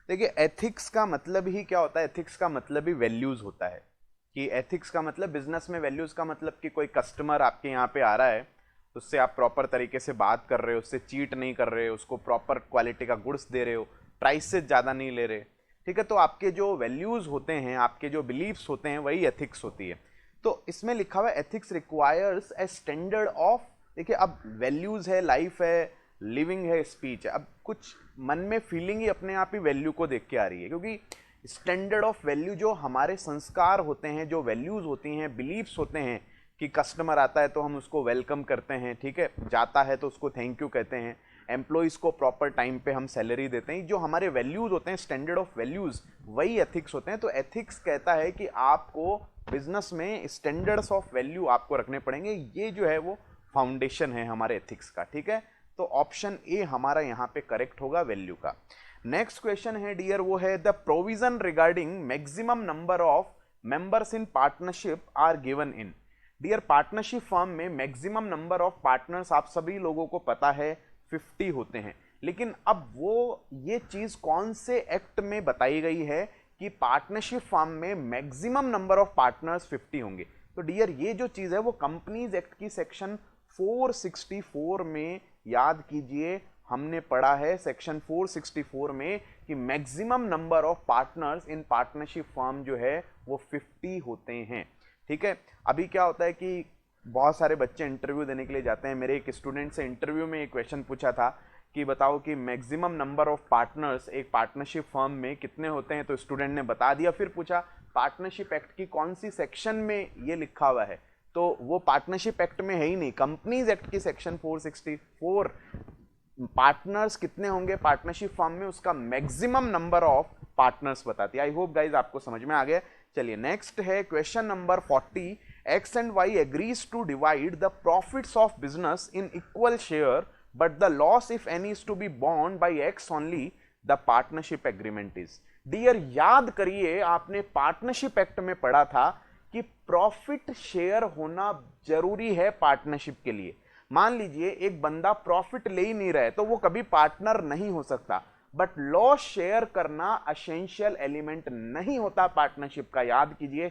देखिए एथिक्स का मतलब ही क्या होता है, एथिक्स का मतलब ही वैल्यूज होता है, कि एथिक्स का मतलब बिजनेस में वैल्यूज का मतलब कि कोई कस्टमर आपके यहाँ पे आ रहा है, उससे आप प्रॉपर तरीके से बात कर रहे हो, उससे चीट नहीं कर रहे हो, उसको प्रॉपर क्वालिटी का गुड्स दे रहे हो, प्राइस से ज़्यादा नहीं ले रहे, ठीक है। तो आपके जो वैल्यूज होते हैं, आपके जो बिलीव्स होते हैं, वही एथिक्स होती है। तो इसमें लिखा हुआ है ethics requires a standard of, देखिए अब वैल्यूज है, लाइफ है, लिविंग है, स्पीच है, अब कुछ मन में फीलिंग ही अपने आप ही वैल्यू को देख के आ रही है, क्योंकि स्टैंडर्ड ऑफ वैल्यू जो हमारे संस्कार होते हैं, जो वैल्यूज होती हैं, बिलीव्स होते हैं, कि कस्टमर आता है तो हम उसको वेलकम करते हैं, ठीक है, जाता है तो उसको थैंक यू कहते हैं, एम्प्लॉइज को प्रॉपर टाइम पे हम सैलरी देते हैं, जो हमारे वैल्यूज होते हैं, स्टैंडर्ड ऑफ वैल्यूज, वही एथिक्स होते हैं। तो एथिक्स कहता है कि आपको बिजनेस में स्टैंडर्ड्स ऑफ वैल्यू आपको रखने पड़ेंगे, ये जो है वो फाउंडेशन है हमारे एथिक्स का, ठीक है। तो ऑप्शन ए हमारा यहाँ पे करेक्ट होगा वैल्यू का। नेक्स्ट क्वेश्चन है डियर, वो है the provision regarding maximum number of members in partnership are given in. Dear partnership firm में मैक्सिमम नंबर ऑफ पार्टनर्स आप सभी लोगों को पता है 50 होते हैं, लेकिन अब वो ये चीज कौन से एक्ट में बताई गई है कि पार्टनरशिप फर्म में मैक्सिमम नंबर ऑफ पार्टनर्स 50 होंगे। तो डियर ये जो चीज है वो कंपनीज एक्ट की सेक्शन 464 में, याद कीजिए हमने पढ़ा है सेक्शन 464 में कि maximum number of partners in partnership firm जो है वो 50 होते हैं, ठीक है। अभी क्या होता है कि बहुत सारे बच्चे इंटरव्यू देने के लिए जाते हैं, मेरे एक स्टूडेंट से इंटरव्यू में एक क्वेश्चन पूछा था कि बताओ कि मैक्सिमम नंबर ऑफ पार्टनर्स एक पार्टनरशिप फर्म में कितने होते हैं, तो स्टूडेंट ने बता दिया, फिर पूछा पार्टनरशिप एक्ट की कौन सी सेक्शन में ये लिखा हुआ है, तो वो पार्टनरशिप एक्ट में है ही नहीं, कंपनीज एक्ट की सेक्शन 464 पार्टनर्स कितने होंगे पार्टनरशिप फर्म में, उसका मैक्सिमम नंबर ऑफ पार्टनर्स बताती है। आई होप गाइज आपको समझ में आ गया। चलिए नेक्स्ट है question number 40, X and Y agrees to divide the profits of business in equal share but the loss if any is to be borne by X only, the partnership agreement is. Dear याद करिए आपने partnership act में पढ़ा था कि profit share होना जरूरी है पार्टनरशिप के लिए। मान लीजिए एक बंदा प्रॉफिट ले ही नहीं रहा है तो वो कभी पार्टनर नहीं हो सकता, बट लॉस शेयर करना एसेंशियल एलिमेंट नहीं होता पार्टनरशिप का। याद कीजिए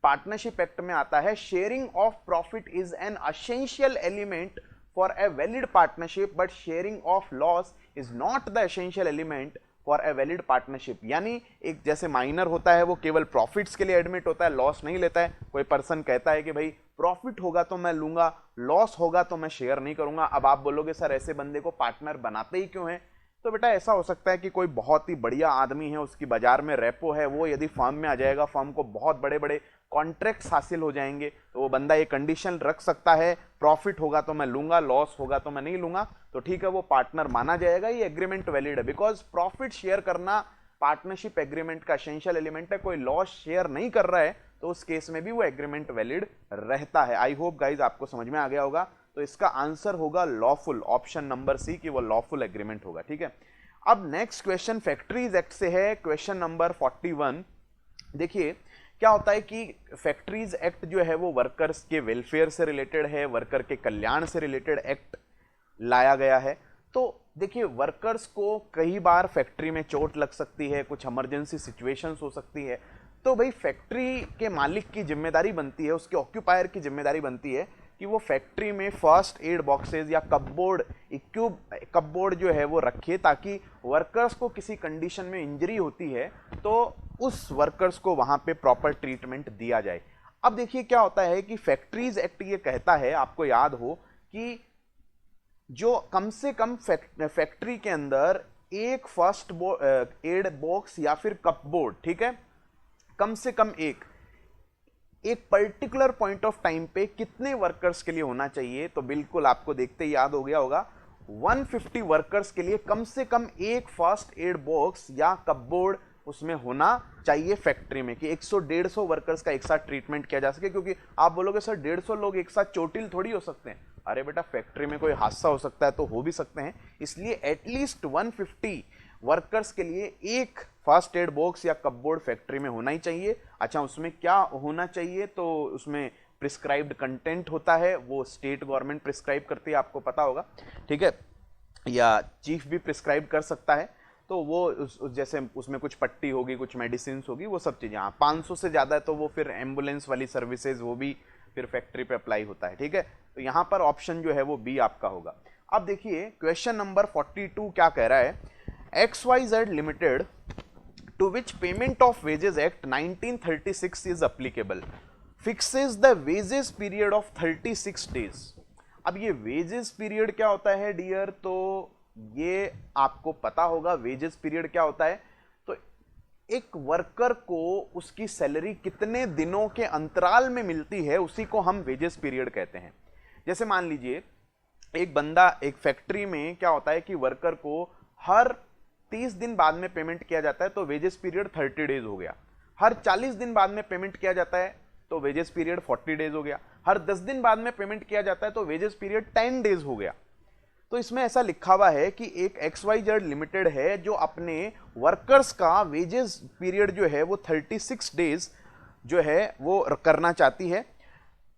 पार्टनरशिप एक्ट में आता है sharing of profit is an essential element for a valid partnership but sharing of loss is not the essential element for a valid partnership. यानी एक जैसे माइनर होता है वो केवल प्रॉफिट्स के लिए एडमिट होता है, लॉस नहीं लेता है। कोई पर्सन कहता है कि भाई प्रॉफिट होगा तो मैं लूंगा, लॉस होगा तो मैं शेयर नहीं करूंगा। अब आप बोलोगे सर ऐसे बंदे को पार्टनर बनाते ही क्यों है, तो बेटा ऐसा हो सकता है कि कोई बहुत ही बढ़िया आदमी है, उसकी बाजार में रेपो है, वो यदि फर्म में आ जाएगा, फर्म को बहुत बड़े बड़े कॉन्ट्रैक्ट्स हासिल हो जाएंगे, तो वो बंदा ये कंडीशन रख सकता है प्रॉफिट होगा तो मैं लूंगा, लॉस होगा तो मैं नहीं लूंगा, तो ठीक है वो पार्टनर माना जाएगा, ये एग्रीमेंट वैलिड है। बिकॉज प्रॉफिट शेयर करना पार्टनरशिप एग्रीमेंट का एसेंशियल एलिमेंट है, कोई लॉस शेयर नहीं कर रहा है, तो उस केस में भी वो एग्रीमेंट वैलिड रहता है। आई होप गाइज आपको समझ में आ गया होगा। तो इसका आंसर होगा लॉफुल, ऑप्शन नंबर सी कि वो लॉफुल एग्रीमेंट होगा। ठीक है, अब नेक्स्ट क्वेश्चन फैक्ट्रीज एक्ट से है, क्वेश्चन नंबर 41। देखिए क्या होता है कि फैक्ट्रीज एक्ट जो है वो वर्कर्स के वेलफेयर से रिलेटेड है, वर्कर के कल्याण से रिलेटेड एक्ट लाया गया है। तो देखिए वर्कर्स को कई बार फैक्ट्री में चोट लग सकती है, कुछ इमरजेंसी सिचुएशंस हो सकती है, तो भाई फैक्ट्री के मालिक की जिम्मेदारी बनती है, उसके ऑक्यूपायर की जिम्मेदारी बनती है कि वो फैक्ट्री में फर्स्ट एड बॉक्सेस या कपबोर्ड जो है वो रखे, ताकि वर्कर्स को किसी कंडीशन में इंजरी होती है तो उस वर्कर्स को वहां पे प्रॉपर ट्रीटमेंट दिया जाए। अब देखिए क्या होता है कि फैक्ट्रीज एक्ट ये कहता है, आपको याद हो कि जो कम से कम फैक्ट्री के अंदर एक फर्स्ट एड बॉक्स या फिर कपबोर्ड, ठीक है, कम से कम एक पर्टिकुलर पॉइंट ऑफ टाइम पे कितने वर्कर्स के लिए होना चाहिए, तो बिल्कुल आपको देखते ही याद हो गया होगा 150 वर्कर्स के लिए कम से कम एक फर्स्ट एड बॉक्स या कपबोर्ड उसमें होना चाहिए फैक्ट्री में, कि 100-150 वर्कर्स का एक साथ ट्रीटमेंट किया जा सके। क्योंकि आप बोलोगे सर 150 लोग एक साथ चोटिल थोड़ी हो सकते हैं, अरे बेटा फैक्ट्री में कोई हादसा हो सकता है तो हो भी सकते हैं, इसलिए एटलीस्ट 150 वर्कर्स के लिए एक फर्स्ट एड बॉक्स या कपबोर्ड फैक्ट्री में होना ही चाहिए। अच्छा उसमें क्या होना चाहिए, तो उसमें प्रिस्क्राइब्ड कंटेंट होता है, वो स्टेट गवर्नमेंट प्रिस्क्राइब करती है, आपको पता होगा, ठीक है, या चीफ भी प्रिस्क्राइब कर सकता है। तो वो जैसे उसमें कुछ पट्टी होगी, कुछ मेडिसिन होगी, वो सब चीजें। हाँ 500 से ज्यादा है तो वो फिर एम्बुलेंस वाली सर्विसेज वो भी फिर फैक्ट्री पे अप्लाई होता है। ठीक है, तो यहां पर ऑप्शन जो है वो बी आपका होगा। अब देखिए क्वेश्चन नंबर 42 क्या कह रहा है, XYZ limited to which payment of wages act 1936 is applicable fixes the wages period of 36 days। अब ये वेजेस पीरियड क्या होता है डियर, तो ये आपको पता होगा वेजेस पीरियड क्या होता है। तो एक वर्कर को उसकी सैलरी कितने दिनों के अंतराल में मिलती है उसी को हम वेजेस पीरियड कहते हैं। जैसे मान लीजिए एक बंदा, एक फैक्ट्री में क्या होता है कि वर्कर को हर 30 दिन बाद में पेमेंट किया जाता है, तो वेजेस पीरियड 30 डेज हो गया। हर 40 दिन बाद में पेमेंट किया जाता है तो वेजेस पीरियड 40 डेज हो गया। हर 10 दिन बाद में पेमेंट किया जाता है तो वेजेस पीरियड 10 डेज हो गया। तो इसमें ऐसा लिखा हुआ है कि एक XYZ लिमिटेड है जो अपने वर्कर्स का वेजेस पीरियड जो है वो 36 डेज जो है वो करना चाहती है।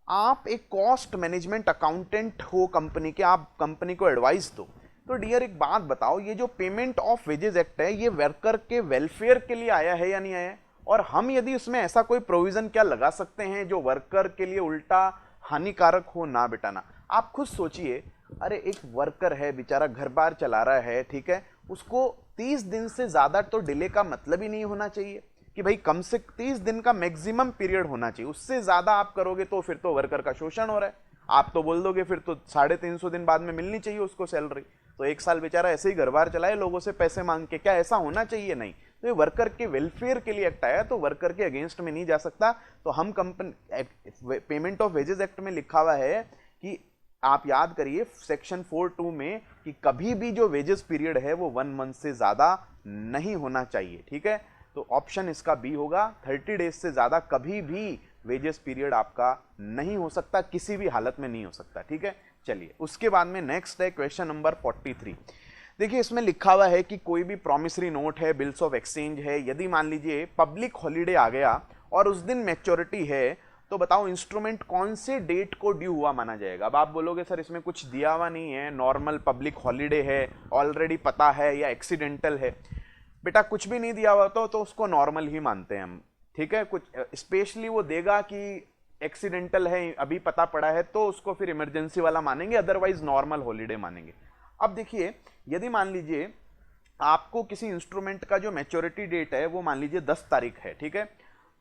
आप एक कॉस्ट मैनेजमेंट अकाउंटेंट हो कंपनी के, आप कंपनी को एडवाइस दो। तो डियर एक बात बताओ, ये जो पेमेंट ऑफ वेजेस एक्ट है ये वर्कर के वेलफेयर के लिए आया है या नहीं आया है, और हम यदि उसमें ऐसा कोई प्रोविजन क्या लगा सकते हैं जो वर्कर के लिए उल्टा हानिकारक हो? ना बेटा ना। आप खुद सोचिए, अरे एक वर्कर है बेचारा, घर बार चला रहा है, ठीक है, उसको 30 दिन से ज्यादा तो डिले का मतलब ही नहीं होना चाहिए, कि भाई कम से 30 दिन का मैक्सिमम पीरियड होना चाहिए। उससे ज्यादा आप करोगे तो फिर तो वर्कर का शोषण हो रहा है। आप तो बोल दोगे फिर तो 350 दिन बाद में मिलनी चाहिए उसको सैलरी, तो एक साल बेचारा ऐसे ही घर बार चलाए लोगों से पैसे मांग के, क्या ऐसा होना चाहिए? नहीं। तो ये वर्कर के वेलफेयर के लिए एक्ट आया, तो वर्कर के अगेंस्ट में नहीं जा सकता। तो हम company payment of wages act में लिखा हुआ है कि आप याद करिए सेक्शन 4(2) में कि कभी भी जो वेजेस पीरियड है वो 1 मंथ से ज्यादा नहीं होना चाहिए। ठीक है, तो ऑप्शन इसका बी होगा, 30 डेज से ज्यादा कभी भी वेजेस पीरियड आपका नहीं हो सकता, किसी भी हालत में नहीं हो सकता। ठीक है, चलिए उसके बाद में नेक्स्ट है क्वेश्चन नंबर 43। देखिए इसमें लिखा हुआ है कि कोई भी प्रॉमिसरी नोट है, बिल्स ऑफ एक्सचेंज है, यदि मान लीजिए पब्लिक हॉलीडे आ गया और उस दिन मैच्योरिटी है, तो बताओ इंस्ट्रूमेंट कौन से डेट को ड्यू हुआ माना जाएगा। अब आप बोलोगे सर इसमें कुछ दिया हुआ नहीं है, नॉर्मल पब्लिक हॉलीडे है, ऑलरेडी पता है, या एक्सीडेंटल है। बेटा कुछ भी नहीं दिया हुआ तो उसको नॉर्मल ही मानते हैं हम। ठीक है, कुछ स्पेशली वो देगा कि एक्सीडेंटल है, अभी पता पड़ा है, तो उसको फिर इमरजेंसी वाला मानेंगे, अदरवाइज नॉर्मल हॉलीडे मानेंगे। अब देखिए यदि मान लीजिए आपको किसी इंस्ट्रूमेंट का जो मैच्योरिटी डेट है वो मान लीजिए 10 तारीख है, ठीक है,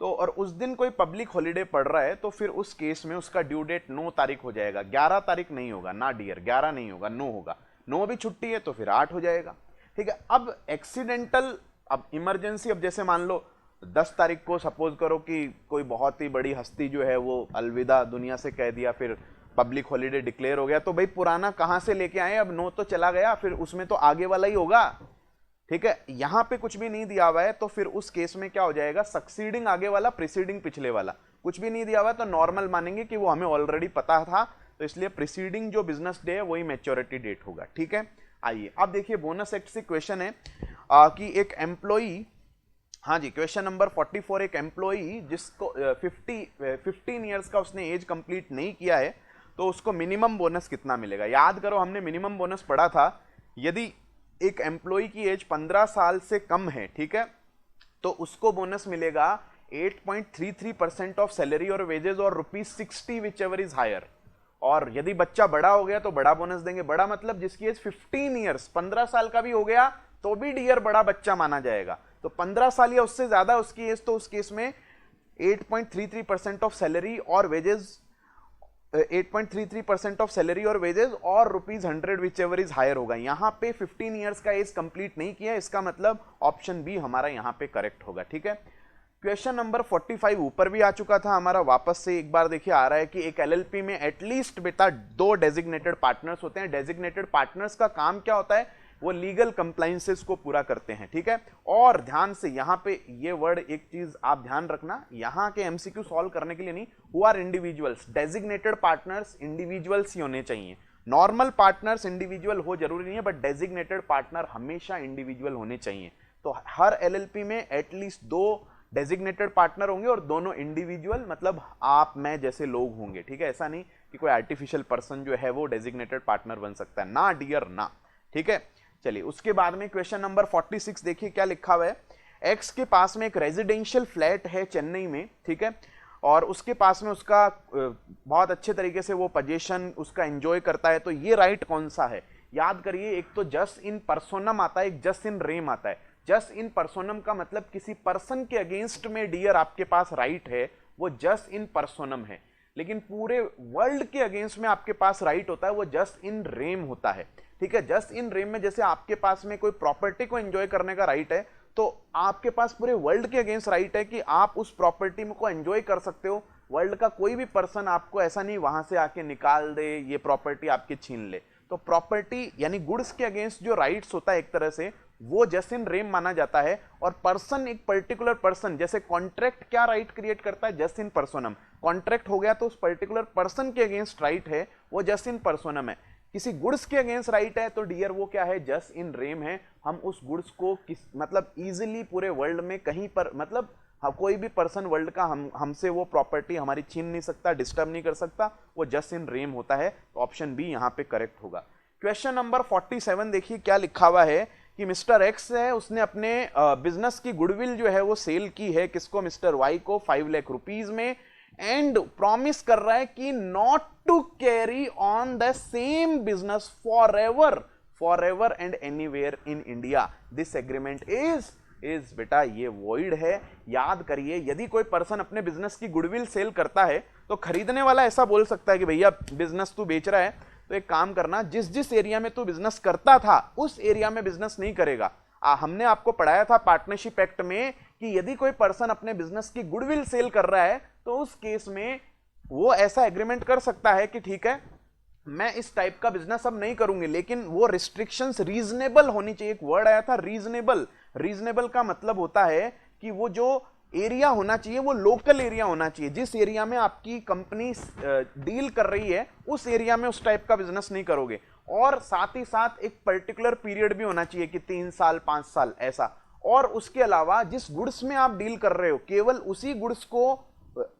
तो और उस दिन कोई पब्लिक हॉलीडे पड़ रहा है, तो फिर उस केस में उसका ड्यू डेट 9 तारीख हो जाएगा, 11 तारीख नहीं होगा ना डियर, 11 नहीं होगा, 9 होगा। 9 भी छुट्टी है तो फिर 8 हो जाएगा। ठीक है, अब एक्सीडेंटल, अब इमरजेंसी, अब जैसे मान लो 10 तारीख को सपोज करो कि कोई बहुत ही बड़ी हस्ती जो है वो अलविदा दुनिया से कह दिया, फिर पब्लिक हॉलीडे डिक्लेयर हो गया, तो भाई पुराना कहां से लेके आए, अब 9 तो चला गया, फिर उसमें तो आगे वाला ही होगा। ठीक है, यहां पे कुछ भी नहीं दिया हुआ है तो फिर उस केस में क्या हो जाएगा, सक्सीडिंग आगे वाला, प्रीसीडिंग पिछले वाला। कुछ भी नहीं दिया हुआ है तो नॉर्मल मानेंगे कि वो हमें ऑलरेडी पता था, तो इसलिए प्रीसीडिंग जो बिजनेस डे है वही मैच्योरिटी डेट होगा। ठीक है, आइए अब देखिए बोनस एक्ट से क्वेश्चन है कि एक एम्प्लॉई, हाँ जी, क्वेश्चन नंबर 44, एक एम्प्लॉई जिसको 15 ईयर्स का उसने एज कंप्लीट नहीं किया है तो उसको मिनिमम बोनस कितना मिलेगा। याद करो हमने मिनिमम बोनस पढ़ा था, यदि एक एम्प्लॉय की एज 15 साल से कम है, ठीक है, तो उसको बोनस मिलेगा 8.33% ऑफ सैलरी और वेजेस और ₹60 विच एवर इज हायर। और यदि बच्चा बड़ा हो गया तो बड़ा बोनस देंगे। बड़ा मतलब जिसकी एज 15 ईयर्स, 15 साल का भी हो गया तो भी डियर बड़ा बच्चा माना जाएगा। तो 15 साल या उससे ज्यादा उसकी एज, तो उस केस में 8.33% ऑफ सैलरी और वेजेस, 8.33% ऑफ सैलरी और वेजेस और ₹100 विच एवर इज हायर होगा। यहां पे 15 ईयर्स का एज कंप्लीट नहीं किया, इसका मतलब ऑप्शन बी हमारा यहां पे करेक्ट होगा। ठीक है, क्वेश्चन नंबर 45 ऊपर भी आ चुका था हमारा, वापस से एक बार देखिए आ रहा है कि एक एलएलपी में एटलीस्ट बेटा 2 डेजिग्नेटेड पार्टनर्स होते हैं। डेजिग्नेटेड पार्टनर्स का काम क्या होता है, वो लीगल कंप्लायंसेस को पूरा करते हैं। ठीक है, और ध्यान से यहां पे ये वर्ड, एक चीज आप ध्यान रखना, यहां के एमसीक्यू सॉल्व करने के लिए नहीं, who are individuals, designated partners individuals ही होने चाहिए। नॉर्मल पार्टनर्स इंडिविजुअल हो जरूरी नहीं है, बट डेजिग्नेटेड पार्टनर हमेशा इंडिविजुअल होने चाहिए। तो हर एलएलपी में एटलीस्ट 2 डेजिग्नेटेड पार्टनर होंगे और दोनों इंडिविजुअल, मतलब आप मैं जैसे लोग होंगे। ठीक है, ऐसा नहीं कि कोई आर्टिफिशियल पर्सन जो है वो डेजिग्नेटेड पार्टनर बन सकता है, ना डियर ना। ठीक है, चलिए उसके बाद में क्वेश्चन नंबर 46 देखिए क्या लिखा हुआ है। एक्स के पास में एक रेजिडेंशियल फ्लैट है चेन्नई में, ठीक है, और उसके पास में उसका बहुत अच्छे तरीके से वो पोजीशन उसका एंजॉय करता है। तो ये राइट कौन सा है, याद करिए, एक तो जस्ट इन पर्सोनम आता है, एक जस्ट इन रेम आता है। जस्ट इन पर्सोनम का मतलब किसी पर्सन के अगेंस्ट में डियर आपके पास राइट है, वो जस्ट इन पर्सोनम है। लेकिन पूरे वर्ल्ड के अगेंस्ट में आपके पास राइट होता है, वो जस्ट इन रेम होता है। ठीक है, जस्ट इन रेम में जैसे आपके पास में कोई प्रॉपर्टी को एंजॉय करने का राइट है, तो आपके पास पूरे वर्ल्ड के अगेंस्ट राइट है कि आप उस प्रॉपर्टी को एंजॉय कर सकते हो। वर्ल्ड का कोई भी पर्सन आपको ऐसा नहीं वहां से आके निकाल दे, ये प्रॉपर्टी आपकी छीन ले। तो प्रॉपर्टी यानी गुड्स के अगेंस्ट जो राइट्स होता है एक तरह से, वो जस्ट इन रेम माना जाता है। और पर्सन, एक पर्टिकुलर पर्सन, जैसे कॉन्ट्रैक्ट क्या राइट क्रिएट करता है, जस्ट इन पर्सोनम। कॉन्ट्रैक्ट हो गया तो उस पर्टिकुलर पर्सन के अगेंस्ट राइट है, वो जस्ट इन पर्सोनम है। किसी गुड्स के अगेंस्ट राइट है तो डियर वो क्या है, जस्ट इन रेम है। हम उस गुड्स को मतलब इजीली पूरे वर्ल्ड में कहीं पर, मतलब कोई भी पर्सन वर्ल्ड का हमसे वो प्रॉपर्टी हमारी छीन नहीं सकता, डिस्टर्ब नहीं कर सकता, वो जस्ट इन रेम होता है। तो ऑप्शन बी यहां पे करेक्ट होगा। क्वेश्चन नंबर 47 देखिए क्या लिखा हुआ है कि मिस्टर एक्स है, उसने अपने बिजनेस की गुडविल जो है वो सेल की है, किसको, मिस्टर वाई को 5 लाख रुपीज में, एंड प्रॉमिस कर रहा है कि not to carry on the same business for ever and anywhere in India. This agreement is बेटा ये वॉइड है। याद करिए, यदि कोई पर्सन अपने बिजनेस की गुडविल सेल करता है तो खरीदने वाला ऐसा बोल सकता है कि भैया बिजनेस तू बेच रहा है तो एक काम करना, जिस जिस एरिया में तू बिजनेस करता था उस एरिया में बिजनेस नहीं करेगा। हमने आपको पढ़ाया था पार्टनरशिप एक्ट में कि यदि कोई पर्सन अपने बिजनेस की गुडविल सेल कर रहा है तो उस केस में वो ऐसा एग्रीमेंट कर सकता है कि ठीक है मैं इस टाइप का बिजनेस अब नहीं करूंगी, लेकिन वो रिस्ट्रिक्शंस रीजनेबल होनी चाहिए। एक वर्ड आया था रीजनेबल। रीजनेबल का मतलब होता है कि वो जो एरिया होना चाहिए वो लोकल एरिया होना चाहिए। जिस एरिया में आपकी कंपनी डील कर रही है उस एरिया में उस टाइप का बिजनेस नहीं करोगे। और साथ ही साथ एक पर्टिकुलर पीरियड भी होना चाहिए कि 3 साल 5 साल ऐसा। और उसके अलावा जिस गुड्स में आप डील कर रहे हो केवल उसी गुड्स को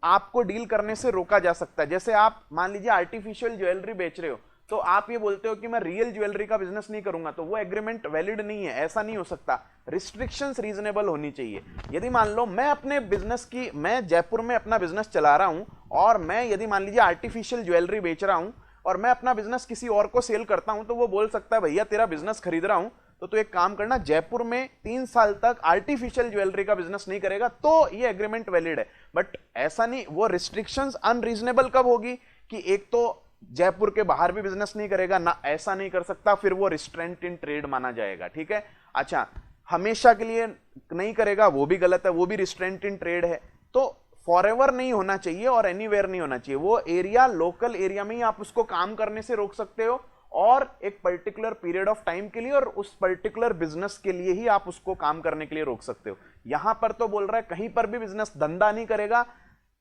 आपको डील करने से रोका जा सकता है। जैसे आप मान लीजिए आर्टिफिशियल ज्वेलरी बेच रहे हो तो आप ये बोलते हो कि मैं रियल ज्वेलरी का बिजनेस नहीं करूंगा, तो वो एग्रीमेंट वैलिड नहीं है, ऐसा नहीं हो सकता। रिस्ट्रिक्शंस रीजनेबल होनी चाहिए। यदि मान लो मैं अपने बिजनेस की, मैं जयपुर में अपना बिजनेस चला रहा हूं और मैं यदि मान लीजिए आर्टिफिशियल ज्वेलरी बेच रहा हूं और मैं अपना बिजनेस किसी और को सेल करता हूं, तो वो बोल सकता है भैया तेरा बिजनेस खरीद रहा हूं तो तू एक काम करना, जयपुर में 3 साल तक आर्टिफिशियल ज्वेलरी का बिजनेस नहीं करेगा, तो ये एग्रीमेंट वैलिड है। बट ऐसा नहीं, वो रिस्ट्रिक्शंस अनरीजनेबल कब होगी कि एक तो जयपुर के बाहर भी बिजनेस नहीं करेगा ना, ऐसा नहीं कर सकता, फिर वो रिस्ट्रेंट इन ट्रेड माना जाएगा। ठीक है, अच्छा हमेशा के लिए नहीं करेगा वो भी गलत है, वो भी रिस्ट्रेंट इन ट्रेड है। तो फॉरएवर नहीं होना चाहिए और एनीवेयर नहीं होना चाहिए। वो एरिया लोकल एरिया में ही आप उसको काम करने से रोक सकते हो और एक पर्टिकुलर पीरियड ऑफ टाइम के लिए, और उस पर्टिकुलर बिजनेस के लिए ही आप उसको काम करने के लिए रोक सकते हो। यहां पर तो बोल रहा है कहीं पर भी बिजनेस धंधा नहीं करेगा,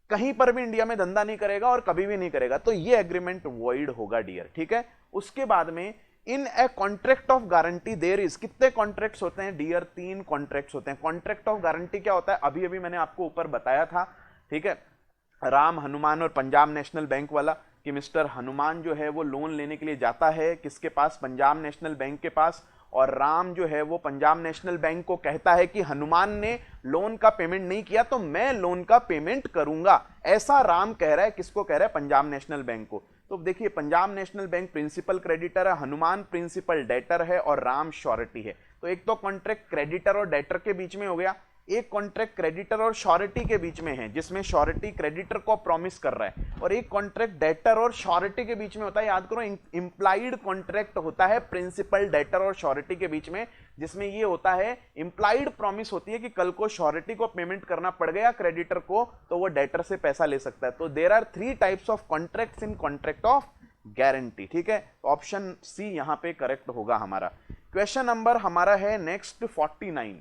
कहीं पर भी इंडिया में धंधा नहीं करेगा और कभी भी नहीं करेगा, तो ये एग्रीमेंट वॉइड होगा डियर, ठीक है। उसके बाद में in a contract of guarantee there is, कितने कॉन्ट्रैक्ट्स होते हैं डियर? 3 कॉन्ट्रैक्ट्स होते हैं। कॉन्ट्रैक्ट ऑफ गारंटी क्या होता है? अभी अभी मैंने आपको ऊपर बताया था, ठीक है, राम, हनुमान और पंजाब नेशनल बैंक वाला, कि मिस्टर हनुमान जो है वो लोन लेने के लिए जाता है किसके पास? पंजाब नेशनल बैंक के पास, और राम जो है वो पंजाब नेशनल बैंक को कहता है कि हनुमान ने लोन का पेमेंट नहीं किया तो मैं लोन का पेमेंट करूंगा। ऐसा राम कह रहा है, किसको कह रहा है? पंजाब नेशनल बैंक को। तो देखिए, Punjab national bank principal creditor है, हनुमान प्रिंसिपल डेटर है और राम श्योरिटी है। तो एक तो कॉन्ट्रैक्ट क्रेडिटर और डेटर के बीच में हो गया, एक कॉन्ट्रैक्ट क्रेडिटर और श्योरिटी के बीच में है जिसमें श्योरिटी क्रेडिटर को प्रॉमिस कर रहा है, और एक कॉन्ट्रैक्ट डेटर और श्योरिटी के बीच में होता है। याद करो, इंप्लाइड कॉन्ट्रैक्ट होता है प्रिंसिपल डेटर और श्योरिटी के बीच में, जिसमें ये होता है इंप्लाइड प्रॉमिस होती है कि कल को श्योरिटी को पेमेंट करना पड़ गया क्रेडिटर को तो वो डेटर से पैसा ले सकता है। तो there are 3 types of contracts in contract of guarantee, ठीक है। तो ऑप्शन सी यहां पे करेक्ट होगा हमारा। क्वेश्चन नंबर हमारा है नेक्स्ट 49।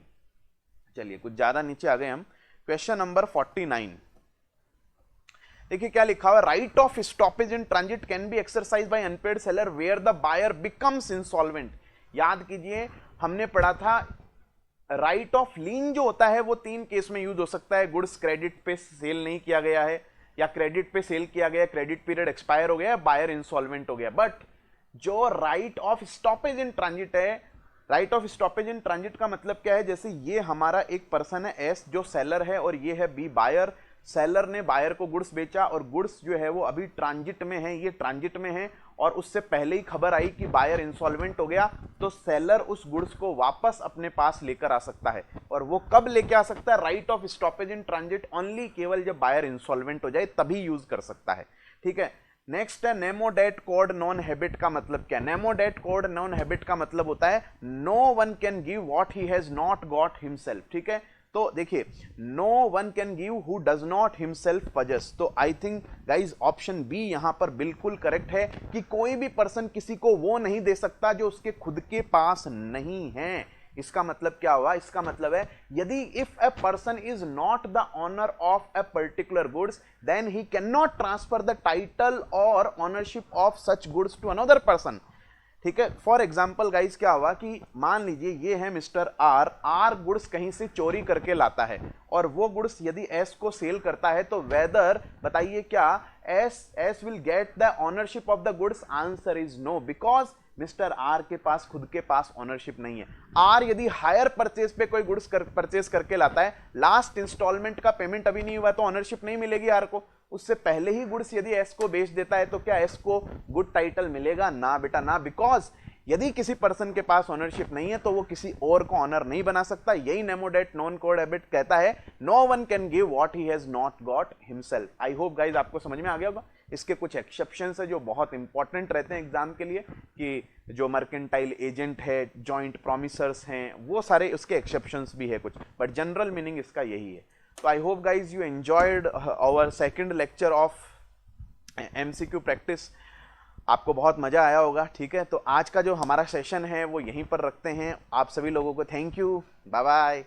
चलिए कुछ ज्यादा नीचे आ गए हम। क्वेश्चन नंबर 49, देखिए क्या लिखा हुआ, right of stoppage in transit can be exercise by unpaid seller where the buyer becomes insolvent. याद कीजिए, हमने पढ़ा था राइट ऑफ लीन जो होता है वो 3 केस में यूज हो सकता है। गुड्स क्रेडिट पे सेल नहीं किया गया है, या क्रेडिट पे सेल किया गया, क्रेडिट पीरियड एक्सपायर हो गया, बायर इंसॉल्वेंट हो गया। बट जो right of stoppage in transit है, right of stoppage in transit का मतलब क्या है? जैसे ये हमारा एक पर्सन है एस जो सेलर है, और ये है बी बायर। सेलर ने बायर को गुड्स बेचा और गुड्स जो है वो अभी ट्रांजिट में है, ये ट्रांजिट में है, और उससे पहले ही खबर आई कि बायर इंसॉल्वेंट हो गया, तो सेलर उस गुड्स को वापस अपने पास लेकर आ सकता है। और वो कब लेके आ सकता है? Right of stoppage in transit only, केवल जब बायर इंसॉल्वेंट हो जाए तभी यूज कर सकता है, ठीक है। नेक्स्ट है nemo dat quod non habet का मतलब क्या? Nemo dat quod non habet का मतलब होता है no one can give what he has not got himself, ठीक है। तो देखिए, no one can give who does not himself possess. तो I think guys option B यहां पर बिल्कुल करेक्ट है कि कोई भी पर्सन किसी को वो नहीं दे सकता जो उसके खुद के पास नहीं है। इसका मतलब क्या हुआ? इसका मतलब है यदि if a person is not the owner of a particular goods then he can not transfer the title और ownership of such goods to another person, ठीक है। फॉर एग्जाम्पल गाइज क्या हुआ कि मान लीजिए ये है मिस्टर आर, आर गुड्स कहीं से चोरी करके लाता है और वो गुड्स यदि एस को सेल करता है तो वेदर, बताइए क्या S will get the ownership of the goods? Answer is no, because mister R के पास खुद के पास ऑनरशिप नहीं है। आर यदि हायर परचेज पे कोई गुड्स परचेज करके लाता है, लास्ट इंस्टॉलमेंट का पेमेंट अभी नहीं हुआ तो ऑनरशिप नहीं मिलेगी आर को। उससे पहले ही गुड्स यदि एस को बेच देता है तो क्या एस को गुड टाइटल मिलेगा? ना बेटा ना, बिकॉज यदि किसी पर्सन के पास ऑनरशिप नहीं है तो वो किसी और को ऑनर नहीं बना सकता। यही नेमोडेट नॉन कोड हैबिट कहता है, no one can give what he has not got himself. I hope guys आपको समझ में आ गया होगा। इसके कुछ एक्सेप्शंस है जो बहुत इंपॉर्टेंट रहते हैं एग्जाम के लिए, कि जो मर्केंटाइल एजेंट है, जॉइंट प्रोमिसर्स हैं, वो सारे उसके एक्सेप्शंस भी है कुछ, बट जनरल मीनिंग इसका यही है। तो I hope guys you enjoyed our second lecture of MCQ practice. आपको बहुत मजा आया होगा, ठीक है। तो आज का जो हमारा सेशन है वो यहीं पर रखते हैं। आप सभी लोगों को थैंक यू, बाय बाय।